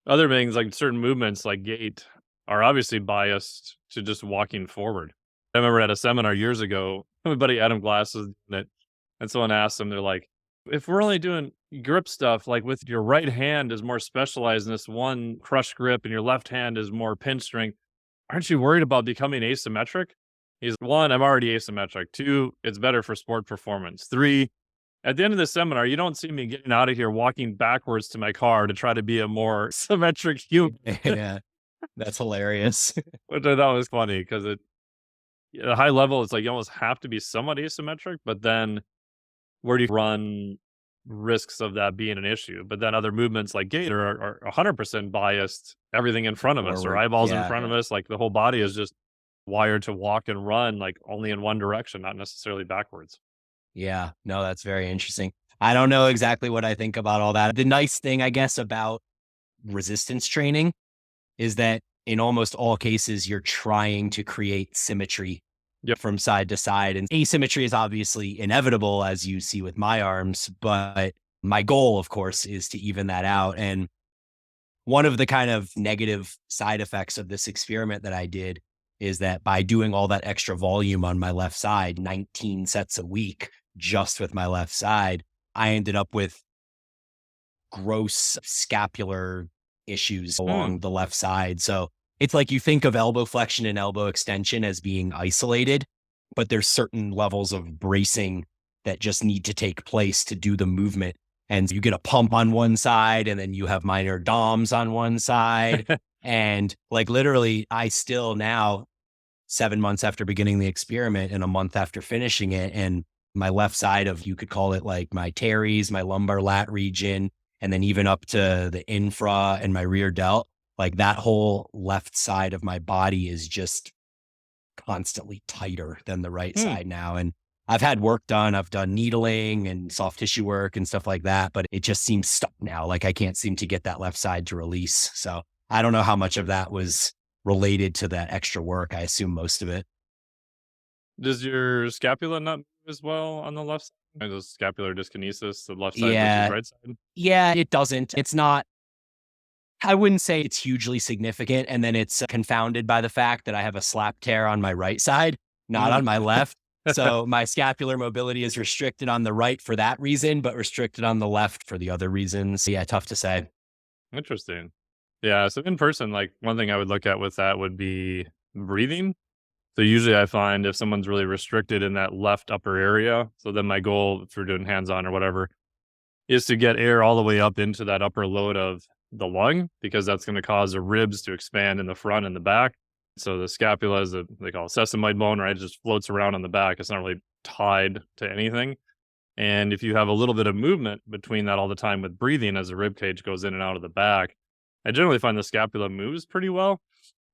other things like certain movements like gait are obviously biased to just walking forward. I remember at a seminar years ago, my buddy Adam Glass was doing it, And someone asked them, they're like, if we're only doing grip stuff, like with your right hand is more specialized in this one crush grip and your left hand is more pinch strength, aren't you worried about becoming asymmetric? He's one, I'm already asymmetric. Two, it's better for sport performance. Three, at the end of the seminar, you don't see me getting out of here walking backwards to my car to try to be a more symmetric human. Yeah, that's hilarious. Which I thought was funny because at a high level, it's like you almost have to be somewhat asymmetric, but then where do you run risks of that being an issue? But then other movements like gait are 100% biased. Everything in front of us, our Forward. eyeballs in Yeah, front of yeah. us, like the whole body is just wired to walk and run like only in one direction, not necessarily backwards. Yeah, no, that's very interesting. I don't know exactly what I think about all that. The nice thing, I guess, about resistance training is that in almost all cases, you're trying to create symmetry Yep. from side to side. And asymmetry is obviously inevitable, as you see with my arms. But my goal, of course, is to even that out. And one of the kind of negative side effects of this experiment that I did is that by doing all that extra volume on my left side, 19 sets a week, just with my left side, I ended up with gross scapular issues along the left side. So it's like you think of elbow flexion and elbow extension as being isolated, but there's certain levels of bracing that just need to take place to do the movement. And you get a pump on one side and then you have minor DOMs on one side. And like literally, I still now, 7 months after beginning the experiment and a month after finishing it, and my left side of, you could call it like my teres, my lumbar lat region, and then even up to the infra and my rear delt, like that whole left side of my body is just constantly tighter than the right side now. And I've had work done. I've done needling and soft tissue work and stuff like that, but it just seems stuck now. Like I can't seem to get that left side to release. So I don't know how much of that was related to that extra work. I assume most of it. Does your scapula not move as well on the left side? Or the scapular dyskinesis, the left side versus Yeah. right side? Yeah, it doesn't. It's not, I wouldn't say it's hugely significant. And then it's confounded by the fact that I have a slap tear on my right side, not on my left. So my scapular mobility is restricted on the right for that reason, but restricted on the left for the other reasons. Yeah, tough to say. Interesting. Yeah, so in person, like one thing I would look at with that would be breathing. So usually I find if someone's really restricted in that left upper area, so then my goal, if we're doing hands-on or whatever, is to get air all the way up into that upper lobe of the lung, because that's going to cause the ribs to expand in the front and the back. So the scapula is they call it sesamoid bone, right? It just floats around on the back. It's not really tied to anything. And if you have a little bit of movement between that all the time with breathing as the rib cage goes in and out of the back, I generally find the scapula moves pretty well.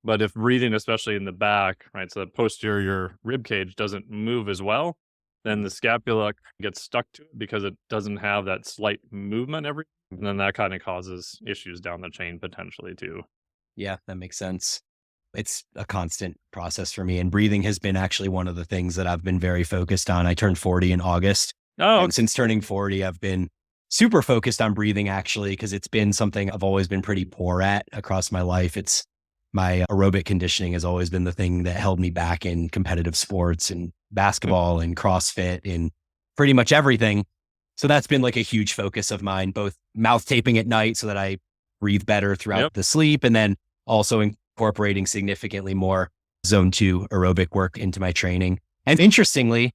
But if breathing, especially in the back, right, so the posterior rib cage doesn't move as well, then the scapula gets stuck to it because it doesn't have that slight movement and then that kind of causes issues down the chain potentially too. Yeah, that makes sense. It's a constant process for me. And breathing has been actually one of the things that I've been very focused on. I turned 40 in August. Oh, And since turning 40, I've been super focused on breathing actually, because it's been something I've always been pretty poor at across my life. It's my aerobic conditioning has always been the thing that held me back in competitive sports and basketball and CrossFit and pretty much everything. So that's been like a huge focus of mine, both mouth taping at night so that I breathe better throughout the sleep, and then also incorporating significantly more zone 2 aerobic work into my training. And interestingly,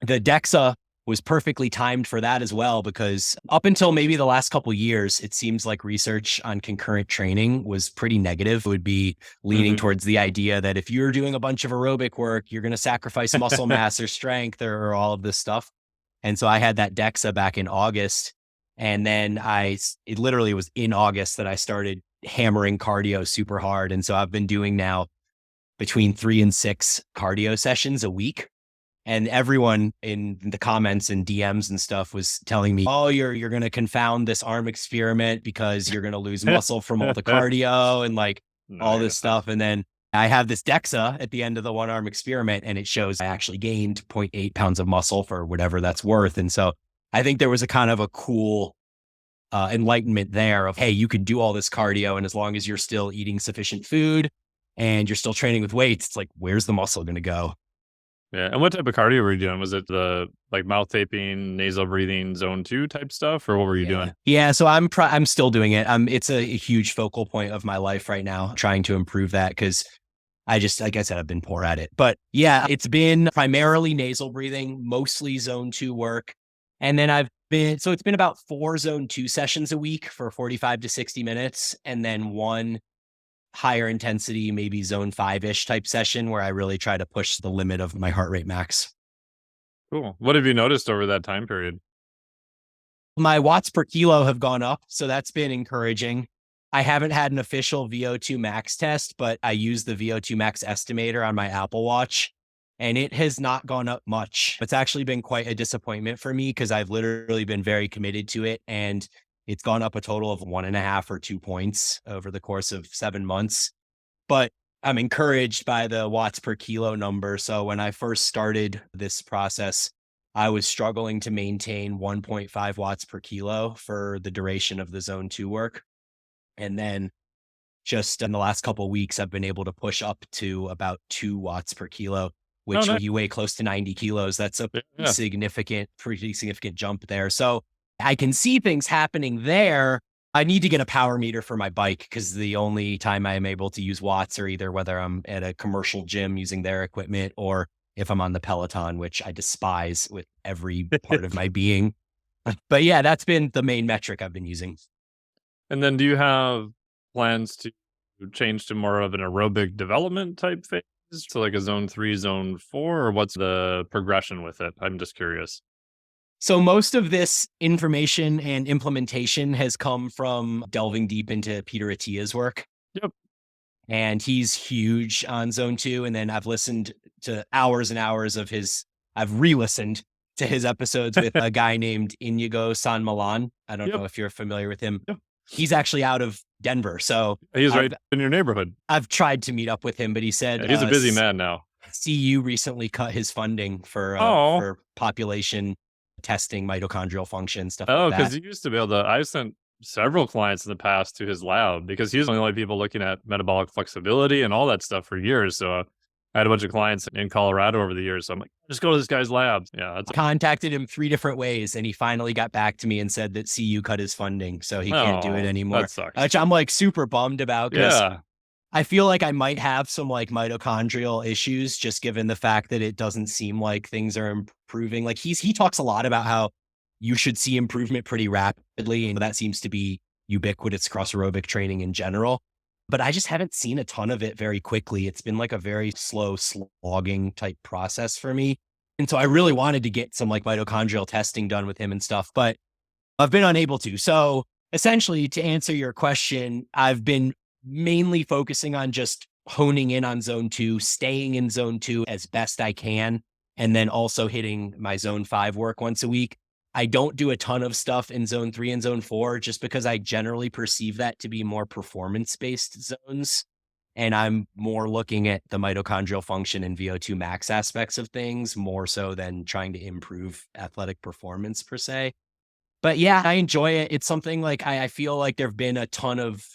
the DEXA was perfectly timed for that as well, because up until maybe the last couple of years, it seems like research on concurrent training was pretty negative. It would be leaning towards the idea that if you're doing a bunch of aerobic work, you're going to sacrifice muscle mass or strength or all of this stuff. And so I had that DEXA back in August. And then it literally was in August that I started hammering cardio super hard. And so I've been doing now between 3 and 6 cardio sessions a week. And everyone in the comments and DMs and stuff was telling me, oh, you're going to confound this arm experiment because you're going to lose muscle from all the cardio and like all this stuff. And then I have this DEXA at the end of the one arm experiment, and it shows I actually gained 0.8 pounds of muscle for whatever that's worth. And so I think there was a kind of a cool enlightenment there of, hey, you could do all this cardio, and as long as you're still eating sufficient food and you're still training with weights, it's like, where's the muscle going to go? Yeah. And what type of cardio were you doing? Was it the like mouth taping, nasal breathing, zone 2 type stuff, or what were you doing? Yeah, so I'm still doing it. It's a huge focal point of my life right now, trying to improve that because I just, like I said, I've been poor at it. But yeah, it's been primarily nasal breathing, mostly zone 2 work. And then it's been about 4 zone 2 sessions a week for 45 to 60 minutes. And then one higher intensity, maybe zone 5-ish type session where I really try to push the limit of my heart rate max. Cool. What have you noticed over that time period? My watts per kilo have gone up, so that's been encouraging. I haven't had an official VO2 max test, but I use the VO2 max estimator on my Apple Watch, and it has not gone up much. It's actually been quite a disappointment for me because I've literally been very committed to it, and it's gone up a total of 1.5 or 2 points over the course of 7 months. But I'm encouraged by the watts per kilo number. So when I first started this process, I was struggling to maintain 1.5 watts per kilo for the duration of the zone 2 work. And then just in the last couple of weeks, I've been able to push up to about 2 watts per kilo, which when you weigh close to 90 kilos, that's a pretty significant jump there. So I can see things happening there. I need to get a power meter for my bike because the only time I am able to use watts are either whether I'm at a commercial gym using their equipment or if I'm on the Peloton, which I despise with every part of my being. But yeah, that's been the main metric I've been using. And then do you have plans to change to more of an aerobic development type phase? So like a zone 3, zone 4, or what's the progression with it? I'm just curious. So most of this information and implementation has come from delving deep into Peter Attia's work. Yep. And he's huge on zone 2. And then I've listened to hours and hours of I've re-listened to his episodes with a guy named Inigo San Milan. I don't know if you're familiar with him. Yep. He's actually out of Denver. So he's right in your neighborhood. I've tried to meet up with him, but he said he's a busy man now. CU recently cut his funding for population testing, mitochondrial function, stuff like that. Oh, because he used to be able to, I've sent several clients in the past to his lab because he's one of the only people looking at metabolic flexibility and all that stuff for years. So I had a bunch of clients in Colorado over the years. So I'm like, just go to this guy's lab. Yeah. I contacted him 3 different ways and he finally got back to me and said that CU cut his funding. So he can't do it anymore. That sucks. Which I'm like super bummed about because I feel like I might have some like mitochondrial issues just given the fact that it doesn't seem like things are improving. Like he talks a lot about how you should see improvement pretty rapidly. And that seems to be ubiquitous across aerobic training in general. But I just haven't seen a ton of it very quickly. It's been like a very slow slogging type process for me. And so I really wanted to get some like mitochondrial testing done with him and stuff, but I've been unable to. So essentially to answer your question, I've been mainly focusing on just honing in on zone 2, staying in zone 2 as best I can, and then also hitting my zone 5 work once a week. I don't do a ton of stuff in zone 3 and zone 4 just because I generally perceive that to be more performance-based zones. And I'm more looking at the mitochondrial function and VO2 max aspects of things more so than trying to improve athletic performance per se. But yeah, I enjoy it. It's something like I feel like there've been a ton of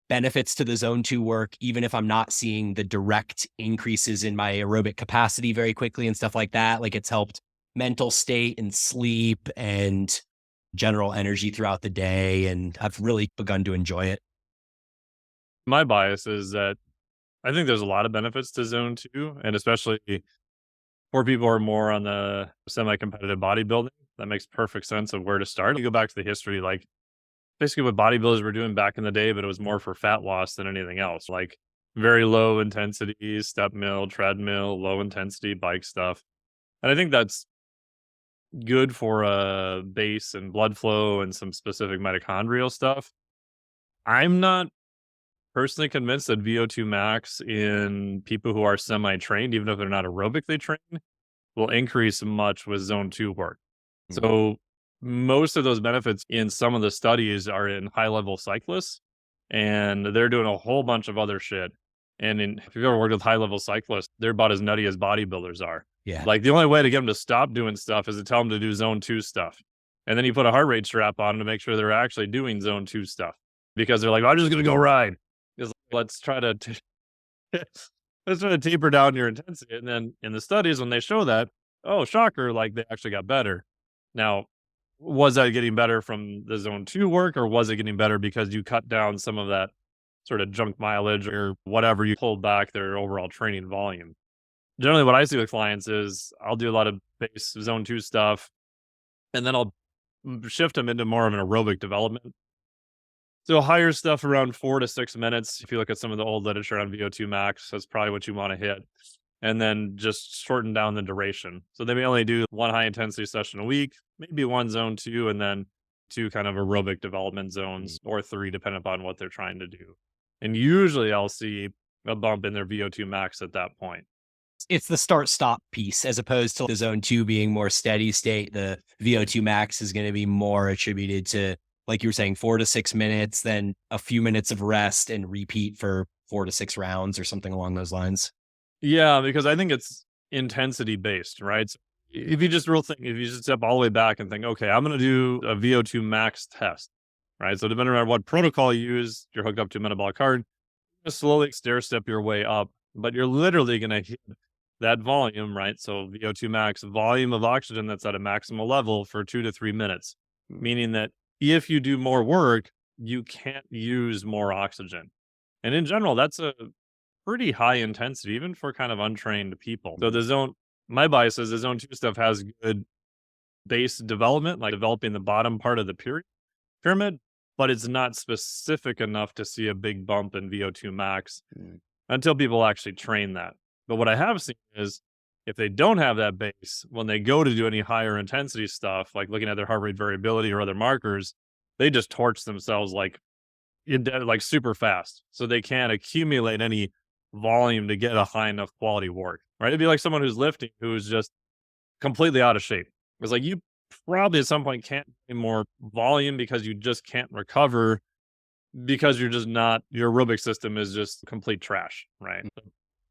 benefits to the zone 2 work, even if I'm not seeing the direct increases in my aerobic capacity very quickly and stuff like that. Like it's helped mental state and sleep and general energy throughout the day. And I've really begun to enjoy it. My bias is that I think there's a lot of benefits to zone 2, and especially for people who are more on the semi-competitive bodybuilding, that makes perfect sense of where to start. You go back to the history, like basically what bodybuilders were doing back in the day, but it was more for fat loss than anything else. Like very low intensity, step mill, treadmill, low intensity bike stuff. And I think that's good for base and blood flow and some specific mitochondrial stuff. I'm not personally convinced that VO2 max in people who are semi-trained, even if they're not aerobically trained, will increase much with zone 2 work. So most of those benefits in some of the studies are in high-level cyclists, and they're doing a whole bunch of other shit. And if you've ever worked with high-level cyclists, they're about as nutty as bodybuilders are. Yeah. Like the only way to get them to stop doing stuff is to tell them to do zone 2 stuff. And then you put a heart rate strap on them to make sure they're actually doing zone 2 stuff. Because they're like, I'm just going to go ride. Let's try to It's going to taper down your intensity. And then in the studies, when they show that, oh, shocker, like they actually got better. Now, was that getting better from the zone 2 work, or was it getting better because you cut down some of that sort of junk mileage or whatever, you pulled back their overall training volume? Generally, what I see with clients is I'll do a lot of base zone 2 stuff, and then I'll shift them into more of an aerobic development. So higher stuff around 4 to 6 minutes. If you look at some of the old literature on VO2 max, that's probably what you want to hit. And then just shorten down the duration. So they may only do one high intensity session a week, maybe one zone 2, and then 2 kind of aerobic development zones, or 3, depending upon what they're trying to do. And usually I'll see a bump in their VO2 max at that point. It's the start-stop piece, as opposed to the zone 2 being more steady state. The VO2 max is going to be more attributed to, like you were saying, 4 to 6 minutes, then a few minutes of rest and repeat for 4 to 6 rounds or something along those lines. Yeah, because I think it's intensity based, right? So if you just if you just step all the way back and think, okay, I'm going to do a VO2 max test, right? So depending on what protocol you use, you're hooked up to a metabolic card, just slowly stair step your way up, but you're literally going to hit that volume, right? So VO2 max, volume of oxygen that's at a maximal level for 2 to 3 minutes, meaning that if you do more work, you can't use more oxygen. And in general, that's a pretty high intensity, even for kind of untrained people. So my bias is the zone 2 stuff has good base development, like developing the bottom part of the pyramid, but it's not specific enough to see a big bump in VO2 max until people actually train that. But what I have seen is if they don't have that base, when they go to do any higher intensity stuff, like looking at their heart rate variability or other markers, they just torch themselves like super fast. So they can't accumulate any volume to get a high enough quality work, right? It'd be like someone who's lifting, who's just completely out of shape. It's like you probably at some point can't get more volume because you just can't recover, because you're just not, your aerobic system is just complete trash, right?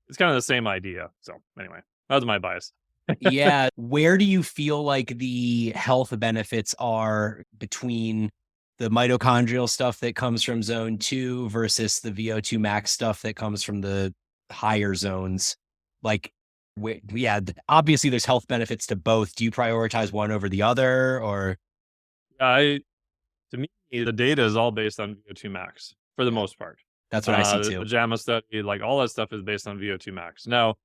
It's kind of the same idea. So anyway, that was my bias. Yeah. Where do you feel like the health benefits are between the mitochondrial stuff that comes from zone 2 versus the VO2 max stuff that comes from the higher zones? Like, obviously there's health benefits to both. Do you prioritize one over the other, or? To me, the data is all based on VO2 max for the most part. That's what I see too. The JAMA study, like all that stuff is based on VO2 max. Now,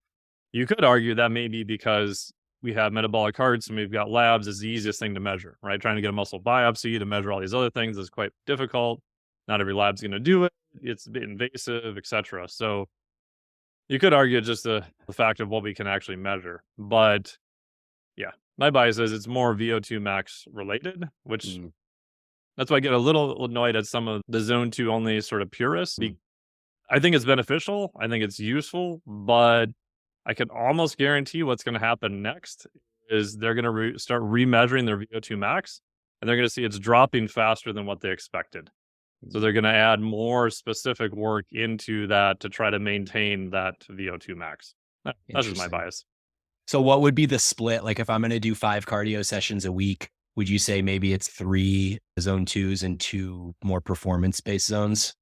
you could argue that maybe because we have metabolic cards and we've got labs, is the easiest thing to measure, right? Trying to get a muscle biopsy to measure all these other things is quite difficult. Not every lab's going to do it. It's a bit invasive, etc. So you could argue just the fact of what we can actually measure. But yeah, my bias is it's more VO2 max related, which that's why I get a little annoyed at some of the zone 2 only sort of purists. I think it's beneficial. I think it's useful, but I can almost guarantee what's going to happen next is they're going to start remeasuring their VO2 max, and they're going to see it's dropping faster than what they expected. So they're going to add more specific work into that to try to maintain that VO2 max. That's just my bias. So what would be the split? Like if I'm going to do 5 cardio sessions a week, would you say maybe it's 3 zone 2s and 2 more performance-based zones?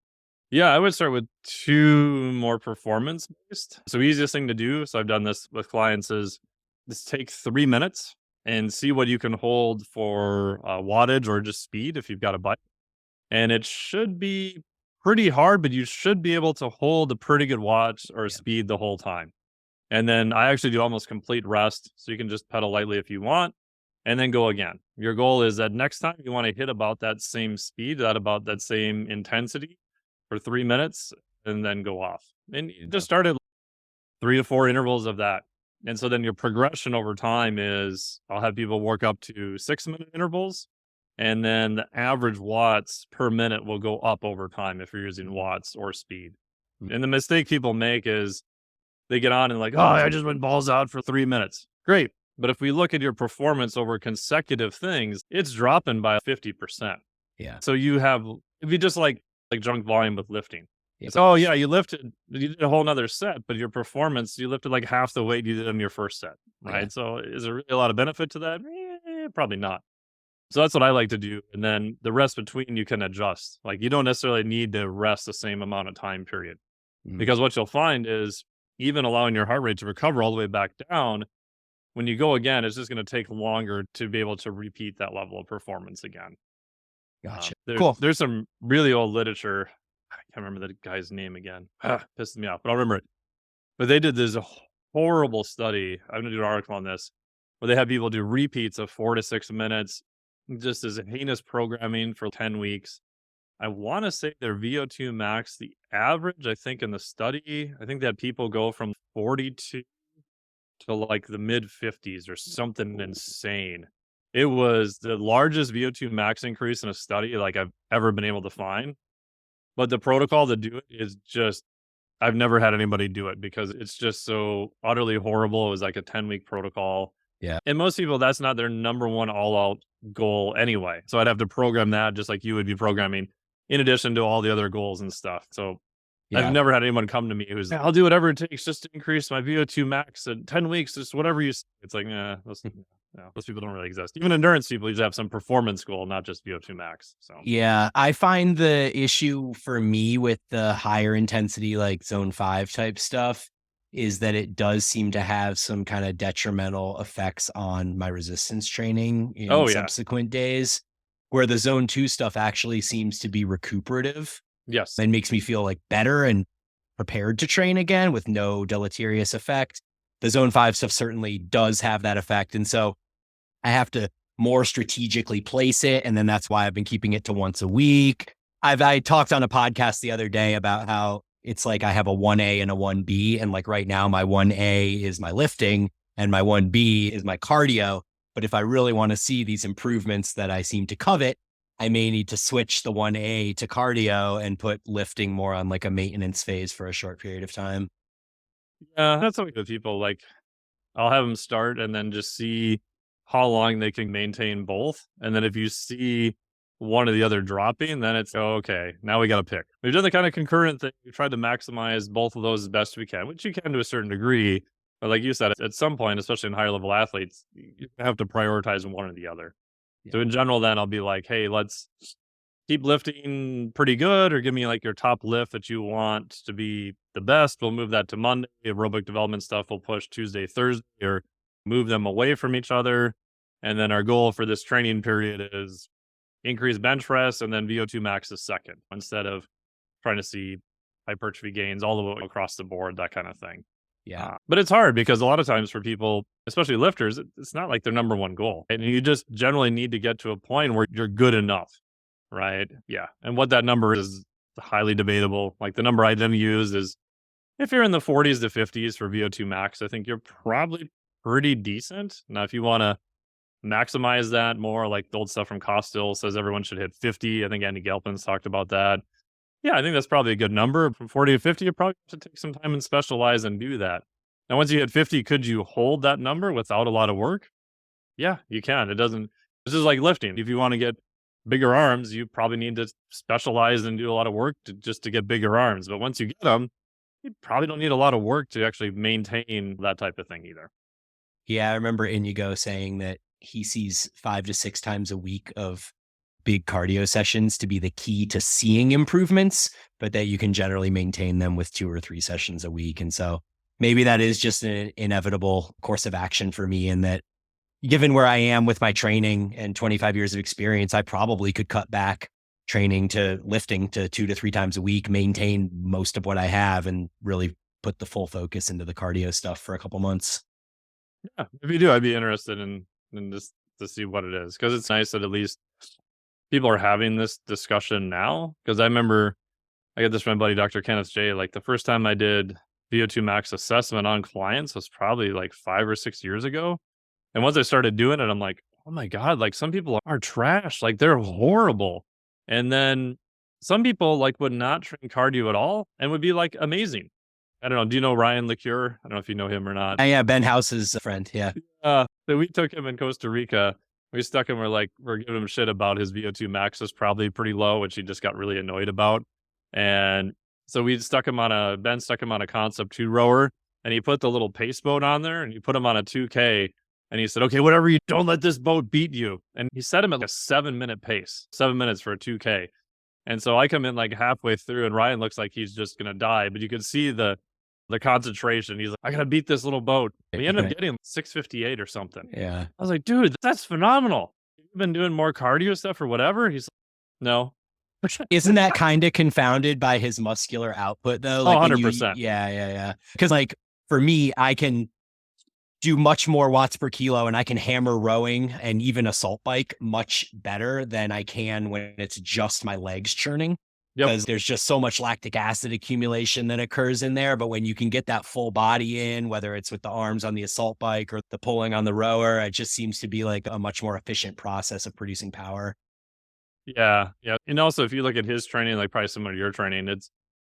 Yeah, I would start with 2 more performance-based. So easiest thing to do, so I've done this with clients, is just take 3 minutes and see what you can hold for wattage or just speed if you've got a bike. And it should be pretty hard, but you should be able to hold a pretty good wattage or speed the whole time. And then I actually do almost complete rest, so you can just pedal lightly if you want, and then go again. Your goal is that next time you want to hit about that same speed, about that same intensity for 3 minutes, and then go off. And you just start at 3 to 4 intervals of that. And so then your progression over time is I'll have people work up to 6-minute intervals, and then the average watts per minute will go up over time if you're using watts or speed. And the mistake people make is they get on and like, oh, I just went balls out for 3 minutes. Great. But if we look at your performance over consecutive things, it's dropping by 50%. Yeah. So you have, if you just like junk volume with lifting, it's, oh yeah, you did a whole nother set, but your performance, you lifted like half the weight you did in your first set, right? Yeah. So is there really a lot of benefit to that? Probably not. So that's what I like to do. And then the rest between you can adjust. Like you don't necessarily need to rest the same amount of time period. Because what you'll find is even allowing your heart rate to recover all the way back down, when you go again, it's just going to take longer to be able to repeat that level of performance again. Gotcha. There, Cool. There's some really old literature. I can't remember the guy's name again. Pisses me off, but I'll remember it. But they did this horrible study. I'm going to do an article on this where they had people do repeats of 4 to 6 minutes, just as heinous programming for 10 weeks. I want to say their VO2 max, the average, I think in the study, I think that people go from 42 to like the mid 50s or something insane. It was the largest VO2 max increase in a study like I've ever been able to find. But the protocol to do it is just, I've never had anybody do it because it's just so utterly horrible. It was like a 10-week protocol. Yeah. And most people, that's not their number one all-out goal anyway. So I'd have to program that just like you would be programming in addition to all the other goals and stuff. So I've never had anyone come to me who's, I'll do whatever it takes just to increase my VO2 max in 10 weeks, just whatever you say. It's like, those people don't really exist. Even endurance people usually have some performance goal, not just VO2 max. So yeah, I find the issue for me with the higher intensity, like zone 5 type stuff, is that it does seem to have some kind of detrimental effects on my resistance training in subsequent days, where the zone 2 stuff actually seems to be recuperative. Yes. And makes me feel like better and prepared to train again with no deleterious effect. The zone 5 stuff certainly does have that effect. And so I have to more strategically place it. And then that's why I've been keeping it to once a week. I talked on a podcast the other day about how it's like I have a 1A and a 1B. And like right now, my 1A is my lifting and my 1B is my cardio. But if I really want to see these improvements that I seem to covet, I may need to switch the 1A to cardio and put lifting more on like a maintenance phase for a short period of time. Yeah, that's something with people. Like, I'll have them start and then just see how long they can maintain both. And then if you see one or the other dropping, then it's, okay, now we got to pick. We've done the kind of concurrent thing. We've tried to maximize both of those as best we can, which you can to a certain degree. But like you said, at some point, especially in higher level athletes, you have to prioritize one or the other. Yeah. So in general, then I'll be like, hey, let's keep lifting pretty good, or give me like your top lift that you want to be the best. We'll move that to Monday. Aerobic development stuff we'll push Tuesday, Thursday, or move them away from each other. And then our goal for this training period is increase bench press and then VO2 max is second, instead of trying to see hypertrophy gains all the way across the board, that kind of thing. Yeah. But it's hard because a lot of times for people, especially lifters, it's not like their number one goal. And you just generally need to get to a point where you're good enough, right? Yeah. And what that number is highly debatable. Like the number I then use is if you're in the 40s to 50s for VO2 max, I think you're probably pretty decent. Now, if you want to maximize that more, like the old stuff from Costill says everyone should hit 50. I think Andy Galpin's talked about that. Yeah, I think that's probably a good number. From 40 to 50, you probably have to take some time and specialize and do that. Now, once you hit 50, could you hold that number without a lot of work? Yeah, you can. This is like lifting. If you want to get bigger arms, you probably need to specialize and do a lot of work just to get bigger arms. But once you get them, you probably don't need a lot of work to actually maintain that type of thing either. Yeah, I remember Inigo saying that he sees 5 to 6 times a week of big cardio sessions to be the key to seeing improvements, but that you can generally maintain them with 2 or 3 sessions a week. And so maybe that is just an inevitable course of action for me, in that given where I am with my training and 25 years of experience, I probably could cut back training to lifting to 2 to 3 times a week, maintain most of what I have, and really put the full focus into the cardio stuff for a couple months. Yeah, if you do, I'd be interested in just to see what it is, because it's nice that at least people are having this discussion now. Because I remember I got this from my buddy, Dr. Kenneth J. Like the first time I did VO2 max assessment on clients was probably like 5 or 6 years ago. And once I started doing it, I'm like, oh my God, like some people are trash. Like they're horrible. And then some people like would not train cardio at all and would be like amazing. I don't know. Do you know Ryan LeCure? I don't know if you know him or not. Yeah, Ben House's a friend. Yeah. So we took him in Costa Rica. We stuck him. We're giving him shit about his VO2 max was probably pretty low, which he just got really annoyed about. And so Ben stuck him on a Concept 2 rower, and he put the little pace boat on there, and he put him on a 2K. And he said, okay, whatever you don't let this boat beat you. And he set him at like a 7-minute pace, 7 minutes for a 2K. And so I come in like halfway through, and Ryan looks like he's just going to die. But you could see the the concentration. He's like, I got to beat this little boat. We ended up getting 658 or something. Yeah. I was like, dude, that's phenomenal. You've been doing more cardio stuff or whatever? He's like, no. Isn't that kind of confounded by his muscular output though? Like, 100%. Yeah. Because like for me, I can do much more watts per kilo and I can hammer rowing and even assault bike much better than I can when it's just my legs churning. Because there's just so much lactic acid accumulation that occurs in there. But when you can get that full body in, whether it's with the arms on the assault bike or the pulling on the rower, it just seems to be like a much more efficient process of producing power. Yeah. And also, if you look at his training, like probably similar to your training,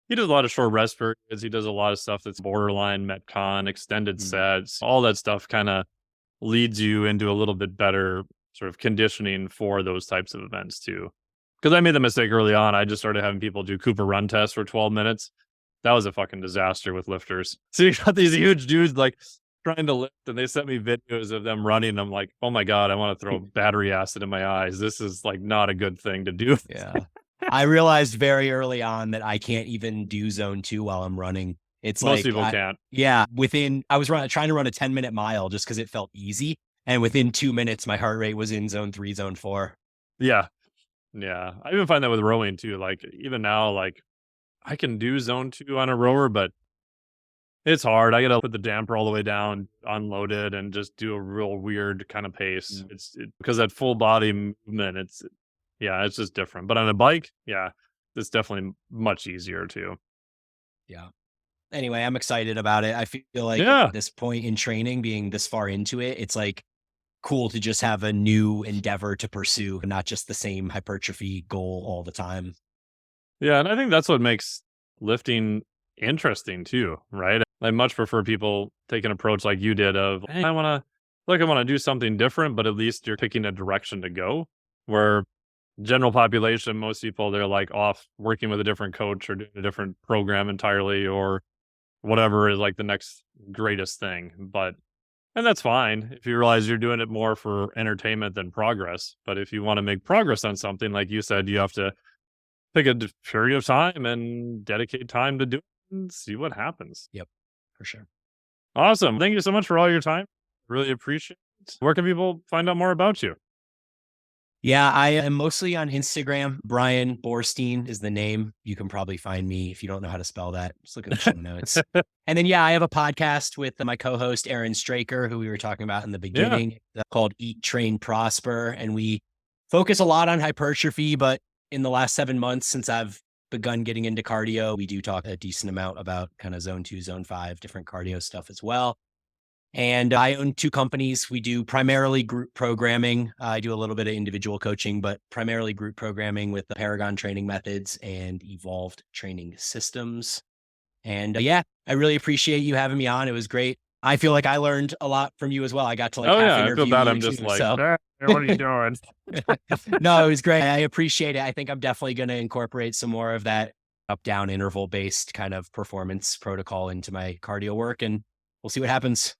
he does a lot of short rest periods. He does a lot of stuff that's borderline Metcon, extended sets. All that stuff kind of leads you into a little bit better sort of conditioning for those types of events too. Because I made the mistake early on. I just started having people do Cooper run tests for 12 minutes. That was a fucking disaster with lifters. So you got these huge dudes like trying to lift, and they sent me videos of them running. I'm like, oh my God, I want to throw battery acid in my eyes. This is like not a good thing to do. Yeah. I realized very early on that I can't even do zone 2 while I'm running. It's Most like, people can't. Yeah. I was trying to run a 10-minute mile just because it felt easy. And within 2 minutes, my heart rate was in zone 3, zone 4. Yeah. I even find that with rowing too. Like even now, like I can do zone 2 on a rower, but it's hard. I got to put the damper all the way down, unload it, and just do a real weird kind of pace. Because that full body movement, it's just different. But on a bike, it's definitely much easier too. Yeah. Anyway, I'm excited about it. I feel like at this point in training, being this far into it, it's like cool to just have a new endeavor to pursue, not just the same hypertrophy goal all the time. Yeah, and I think that's what makes lifting interesting too, right? I much prefer people take an approach like you did of, hey, I want to do something different, but at least you're picking a direction to go. Where general population, most people, they're like off working with a different coach or doing a different program entirely or whatever is like the next greatest thing. And that's fine if you realize you're doing it more for entertainment than progress. But if you want to make progress on something, like you said, you have to pick a period of time and dedicate time to do it and see what happens. Yep, for sure. Awesome. Thank you so much for all your time. Really appreciate it. Where can people find out more about you? Yeah, I am mostly on Instagram. Bryan Boorstein is the name. You can probably find me if you don't know how to spell that. Just look at the show notes. And then, I have a podcast with my co-host, Aaron Straker, who we were talking about in the beginning, called Eat, Train, Prosper. And we focus a lot on hypertrophy, but in the last 7 months since I've begun getting into cardio, we do talk a decent amount about kind of zone 2, zone 5, different cardio stuff as well. And I own 2 companies. We do primarily group programming. I do a little bit of individual coaching, but primarily group programming with the Paragon Training Methods and Evolved Training Systems. And I really appreciate you having me on. It was great. I feel like I learned a lot from you as well. I got to I feel bad. I'm just like, what are you doing? No, it was great. I appreciate it. I think I'm definitely going to incorporate some more of that up-down interval-based kind of performance protocol into my cardio work, and we'll see what happens.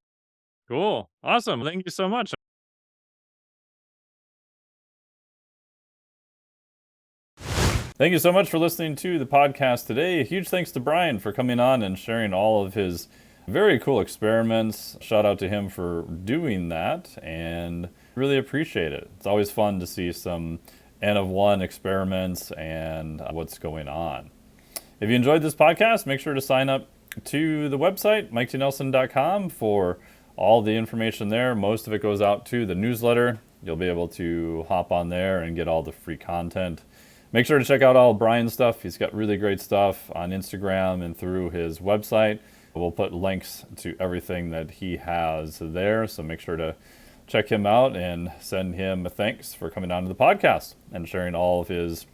Cool. Awesome. Thank you so much. Thank you so much for listening to the podcast today. A huge thanks to Brian for coming on and sharing all of his very cool experiments. Shout out to him for doing that and really appreciate it. It's always fun to see some N of 1 experiments and what's going on. If you enjoyed this podcast, make sure to sign up to the website, MikeTNelson.com, for all the information there. Most of it goes out to the newsletter. You'll be able to hop on there and get all the free content. Make sure to check out all Brian's stuff. He's got really great stuff on Instagram and through his website. We'll put links to everything that he has there, so make sure to check him out and send him a thanks for coming on to the podcast and sharing all of his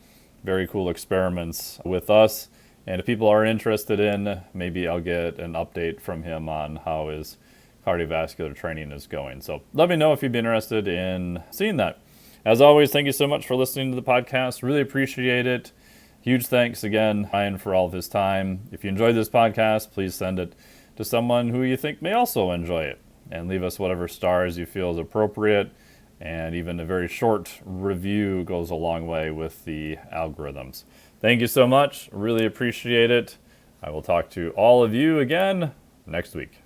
very cool experiments with us. And if people are interested in, maybe I'll get an update from him on how his cardiovascular training is going. So let me know if you'd be interested in seeing that. As always, thank you so much for listening to the podcast. Really appreciate it. Huge thanks again, Brian, for all of his time. If you enjoyed this podcast, please send it to someone who you think may also enjoy it. And leave us whatever stars you feel is appropriate. And even a very short review goes a long way with the algorithms. Thank you so much. Really appreciate it. I will talk to all of you again next week.